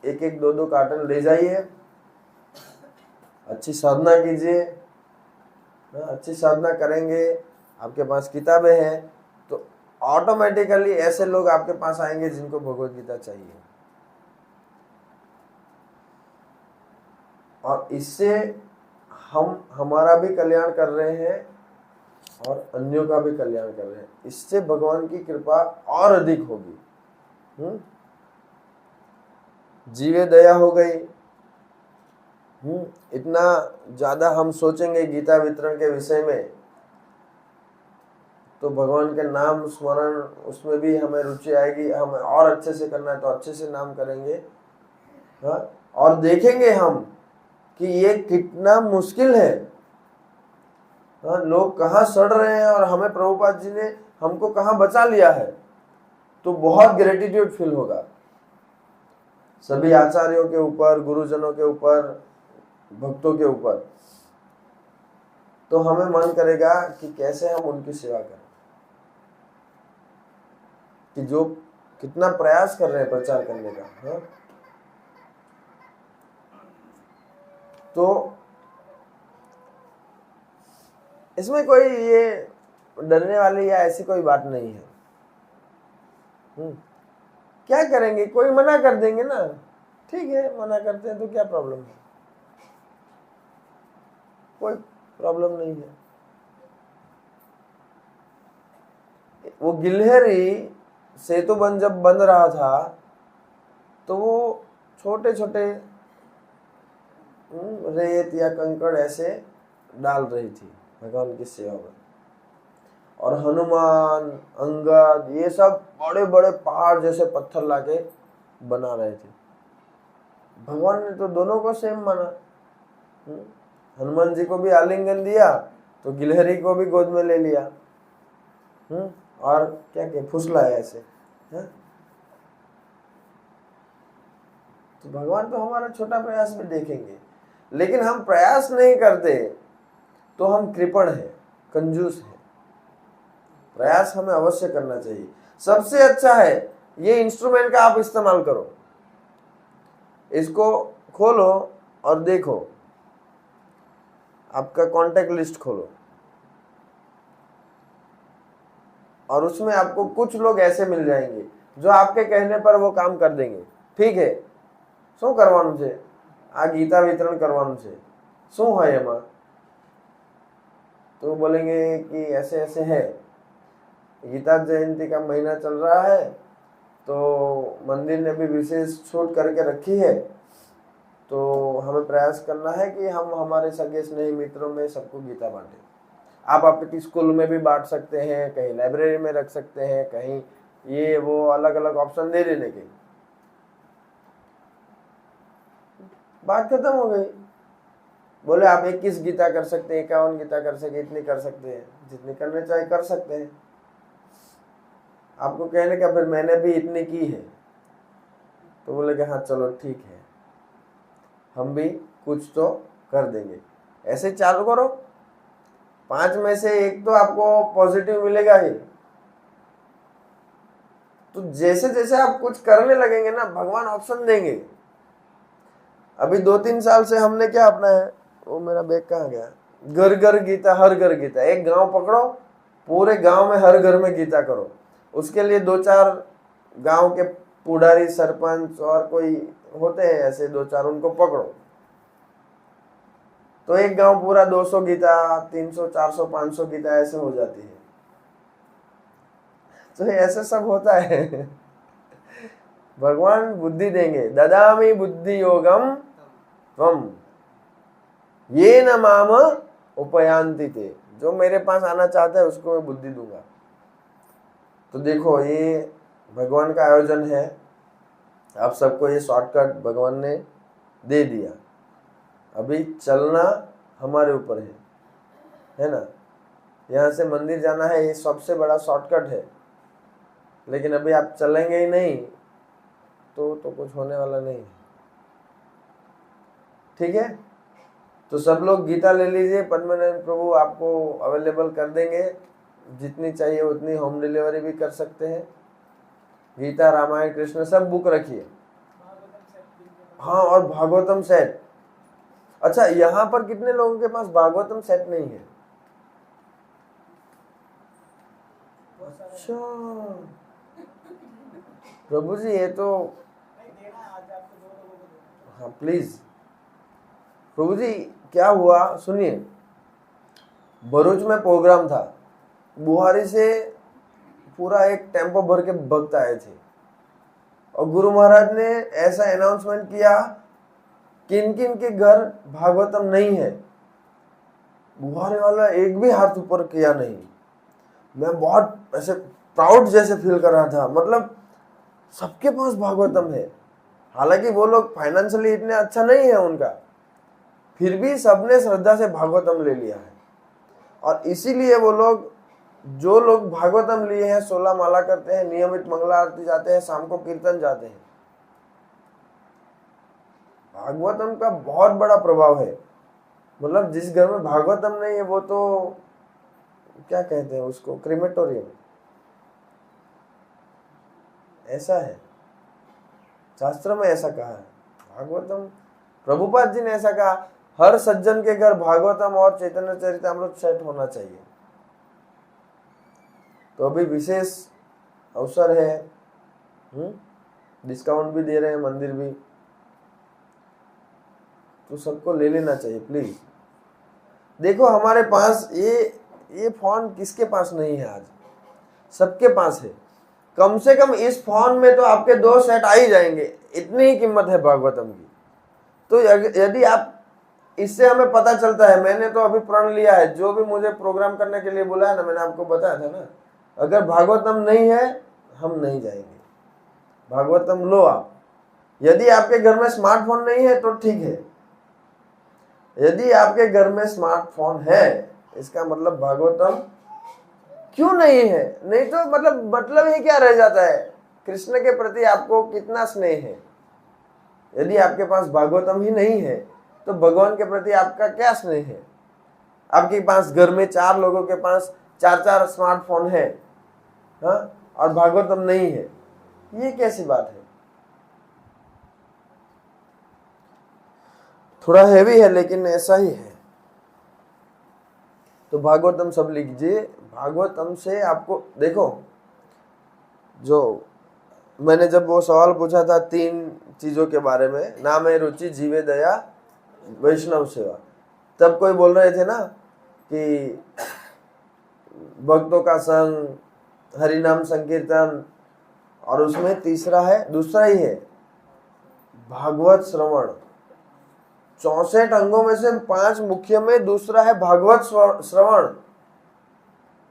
एक एक 2-2 कार्टन ले जाइए, अच्छी साधना कीजिए। अच्छी साधना करेंगे, आपके पास किताबें हैं, तो ऑटोमेटिकली ऐसे लोग आपके पास आएंगे जिनको भगवद गीता चाहिए, और इससे हम हमारा भी कल्याण कर रहे हैं और अन्यों का भी कल्याण कर रहे हैं। इससे भगवान की कृपा और अधिक होगी। जीवे दया हो गई, इतना ज्यादा हम सोचेंगे गीता वितरण के विषय में, तो भगवान के नाम स्मरण उसमें भी हमें रुचि आएगी। हमें और अच्छे से करना है तो अच्छे से नाम करेंगे। हाँ, और देखेंगे हम कि ये कितना मुश्किल है। हाँ, लोग कहाँ सड़ रहे हैं और हमें प्रभुपाद जी ने हमको कहाँ बचा लिया है, तो बहुत ग्रेटिट्यूड फील होगा सभी आचार्यों के ऊपर, गुरुजनों के ऊपर, भक्तों के ऊपर। तो हमें मन करेगा कि कैसे हम उनकी सेवा करें, कि जो कितना प्रयास कर रहे हैं प्रचार करने का। हाँ? तो इसमें कोई ये डरने वाली या ऐसी कोई बात नहीं है। क्या करेंगे, कोई मना कर देंगे ना, ठीक है, मना करते हैं तो क्या प्रॉब्लम है, कोई प्रॉब्लम नहीं है। वो गिलहरी सेतुबंध जब बन रहा था तो वो छोटे छोटे रेत या कंकड़ ऐसे डाल रही थी भगवान की सेवा में, और हनुमान, अंगद, ये सब बड़े बड़े पहाड़ जैसे पत्थर लाके बना रहे थे। भगवान ने तो दोनों को सेम माना। हनुमान जी को भी आलिंगन दिया तो गिलहरी को भी गोद में ले लिया, और क्या क्या फुसलाया ऐसे। तो भगवान तो हमारा छोटा प्रयास भी देखेंगे, लेकिन हम प्रयास नहीं करते तो हम कृपण हैं, कंजूस हैं। प्रयास हमें अवश्य करना चाहिए। सबसे अच्छा है ये इंस्ट्रूमेंट का आप इस्तेमाल करो, इसको खोलो और देखो, आपका कांटेक्ट लिस्ट खोलो और उसमें आपको कुछ लोग ऐसे मिल जाएंगे जो आपके कहने पर वो काम कर देंगे। ठीक है, શું કરવાનું છે, આ ગીતા વિતરણ કરવાનું છે, શું હોય એમાં? तो बोलेंगे कि ऐसे ऐसे है, गीता जयंती का महीना चल रहा है तो मंदिर ने भी विशेष छूट करके रखी है, तो हमें प्रयास करना है कि हम हमारे सगे स्नेही मित्रों में सबको गीता बांटें। आप आपके स्कूल में भी बांट सकते हैं, कहीं लाइब्रेरी में रख सकते हैं, कहीं ये वो अलग अलग ऑप्शन दे देने के। बात खत्म हो गई। बोले आप 21 गीता कर सकते हैं, 51 गीता कर सकते, इतनी कर सकते हैं, जितनी करने चाहिए कर सकते हैं। आपको कहने का फिर मैंने भी इतनी की है, तो बोले कि हाँ चलो ठीक है, हम भी कुछ तो कर देंगे। ऐसे चालू करो, 5 में से एक तो आपको पॉजिटिव मिलेगा ही। तो जैसे जैसे आप कुछ करने लगेंगे ना, भगवान ऑप्शन देंगे। अभी 2-3 साल से हमने क्या अपनाया है, वो मेरा बैग कहाँ गया, घर घर गीता, हर घर गीता। एक गांव पकड़ो, पूरे गांव में हर घर में गीता करो। उसके लिए 2-4 गांव के पुडारी, सरपंच और कोई होते हैं ऐसे 2-4, उनको पकड़ो, तो एक गांव पूरा 200 गीता, 300, 400, 500 गीता ऐसे हो जाती है। तो ऐसे सब होता है। भगवान बुद्धि देंगे, ददामि बुद्धि योगम त्वम ये न माम उपयांति ते। जो मेरे पास आना चाहता है उसको मैं बुद्धि दूंगा। तो देखो, ये भगवान का आयोजन है, आप सबको ये शॉर्टकट भगवान ने दे दिया। अभी चलना हमारे ऊपर है ना। यहाँ से मंदिर जाना है, ये सबसे बड़ा शॉर्टकट है, लेकिन अभी आप चलेंगे ही नहीं तो कुछ होने वाला नहीं है। ठीक है, तो सब लोग गीता ले लीजिए, पद्मनाभ प्रभु आपको अवेलेबल कर देंगे, जितनी चाहिए उतनी होम डिलीवरी भी कर सकते हैं। गीता, रामायण, कृष्ण सब बुक रखिए। हाँ, और भागवतम सेट। अच्छा, यहाँ पर कितने लोगों के पास भागवतम सेट नहीं है? अच्छा प्रभु जी, ये तो हाँ प्लीज। प्रभु जी क्या हुआ सुनिए, भरूच में प्रोग्राम था, बुहारी से पूरा एक टेम्पो भर के भक्त आए थे, और गुरु महाराज ने ऐसा अनाउंसमेंट किया किन किन के घर भागवतम नहीं है? गुब्बारे वाला एक भी हाथ ऊपर किया नहीं। मैं बहुत ऐसे प्राउड जैसे फील कर रहा था, मतलब सबके पास भागवतम है। हालांकि वो लोग फाइनेंशियली इतने अच्छा नहीं है उनका, फिर भी सबने श्रद्धा से भागवतम ले लिया है। और इसीलिए वो लोग, जो लोग भागवतम लिए हैं, 16 माला करते हैं, नियमित मंगला आरती जाते हैं, शाम को कीर्तन जाते हैं। भागवतम का बहुत बड़ा प्रभाव है। मतलब जिस घर में भागवतम नहीं है वो तो क्या कहते हैं उसको, क्रीमेटोरियम ऐसा है। शास्त्र में ऐसा कहा है। भागवतम, प्रभुपाद जी ने ऐसा कहा, हर सज्जन के घर भागवतम और चैतन्य चरितामृत सेट होना चाहिए। तो अभी विशेष अवसर है, डिस्काउंट भी दे रहे हैं मंदिर भी, तो सबको ले लेना चाहिए प्लीज। देखो हमारे पास ये फोन किसके पास नहीं है आज? सबके पास है। कम से कम इस फोन में तो आपके 2 सेट आ ही जाएंगे, इतनी ही कीमत है भागवतम की। तो यदि आप, इससे हमें पता चलता है, मैंने तो अभी प्रण लिया है, जो भी मुझे प्रोग्राम करने के लिए बोला है ना, मैंने आपको बताया था ना, अगर भागवतम नहीं है हम नहीं जाएंगे। भागवतम लो आप। यदि आपके घर में स्मार्टफोन नहीं है तो ठीक है, यदि आपके घर में स्मार्टफोन है इसका मतलब भागवतम क्यों नहीं है? नहीं तो मतलब ही क्या रह जाता है? कृष्ण के प्रति आपको कितना स्नेह है? यदि आपके पास भागवतम ही नहीं है तो भगवान के प्रति आपका क्या स्नेह है? आपके पास घर में 4 लोगों के पास 4-4 स्मार्टफोन है, हाँ, और भागवतम नहीं है, ये कैसी बात है? थोड़ा हैवी है लेकिन ऐसा ही है। तो भागवतम सब लीजिए। भागवतम से आपको देखो, जो मैंने जब वो सवाल पूछा था 3 चीजों के बारे में, नाम है रुचि, जीवे दया, वैष्णव सेवा, तब कोई बोल रहे थे ना कि भक्तों का संग, हरिनाम संकीर्तन, और उसमें तीसरा है, दूसरा ही है भागवत श्रवण। 64 अंगों में से 5 मुख्य में दूसरा है भागवत श्रवण,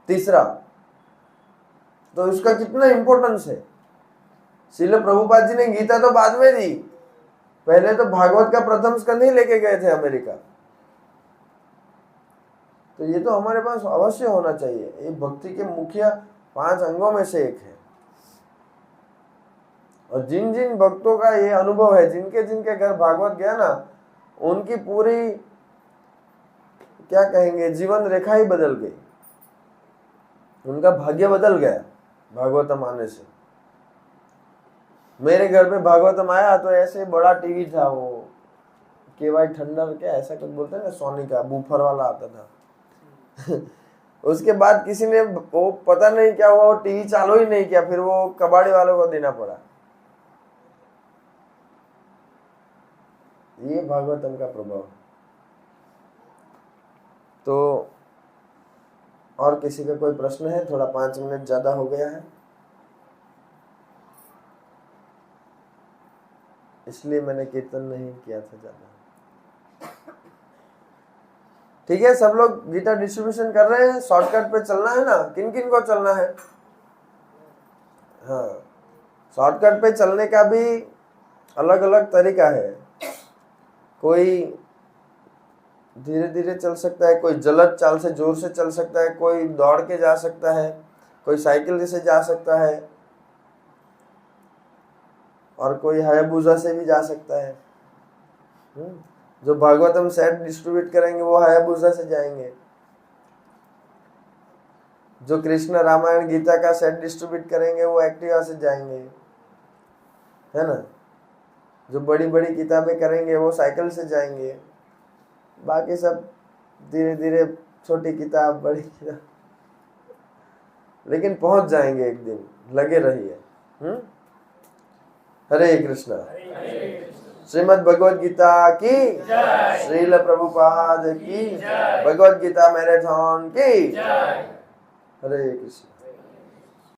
तीसरा। तो इसका कितना इंपॉर्टेंस है। श्रील प्रभुपाद जी ने गीता तो बाद में दी, पहले तो भागवत का प्रथम स्कंद ही लेके गए थे अमेरिका। तो ये तो हमारे पास अवश्य होना चाहिए। ये भक्ति के मुख्य 5 अंगों में से एक है। और जिन जिन भक्तों का ये अनुभव है, जिनके जिनके घर भागवत गया ना, उनकी पूरी क्या कहेंगे, जीवन रेखा ही बदल गई, उनका भाग्य बदल गया भागवतम आने से। मेरे घर पे भागवतम आया तो ऐसे बड़ा टीवी था, वो केवाई थंडर क्या ऐसा कुछ बोलते हैं ना, सोनी का बूफर वाला आता था। उसके बाद किसी ने, वो पता नहीं क्या हुआ, वो टीवी चालू ही नहीं किया, फिर वो कबाड़ी वालों को देना पड़ा। ये भागवतम का प्रभाव। तो और किसी का कोई प्रश्न है? थोड़ा 5 मिनट ज्यादा हो गया है, इसलिए मैंने कीर्तन नहीं किया था ज्यादा। ठीक है, सब लोग गीता डिस्ट्रीब्यूशन कर रहे हैं। शॉर्टकट पे चलना है ना, किन किन को चलना है? हाँ, शॉर्टकट पे चलने का भी अलग अलग तरीका है। कोई धीरे धीरे चल सकता है, कोई जलद चाल से जोर से चल सकता है, कोई दौड़ के जा सकता है, कोई साइकिल से जा सकता है, और कोई हायाबुसा से भी जा सकता है। जो भागवतम सेट डिस्ट्रीब्यूट करेंगे वो हायाबुसा से जाएंगे। जो कृष्ण रामायण गीता का सेट डिस्ट्रीब्यूट करेंगे वो एक्टिवा से जाएंगे, है ना। जो बड़ी बड़ी किताबें करेंगे वो साइकिल से जाएंगे। बाकी सब धीरे धीरे, छोटी किताब, बड़ी किताब, लेकिन पहुंच जाएंगे एक दिन। लगे रहिए। हरे कृष्णा। श्रीमद् भगवद गीता की जय, श्रील प्रभुपाद की जय, भगवद गीता मैराथन की जय। हरे कृष्ण।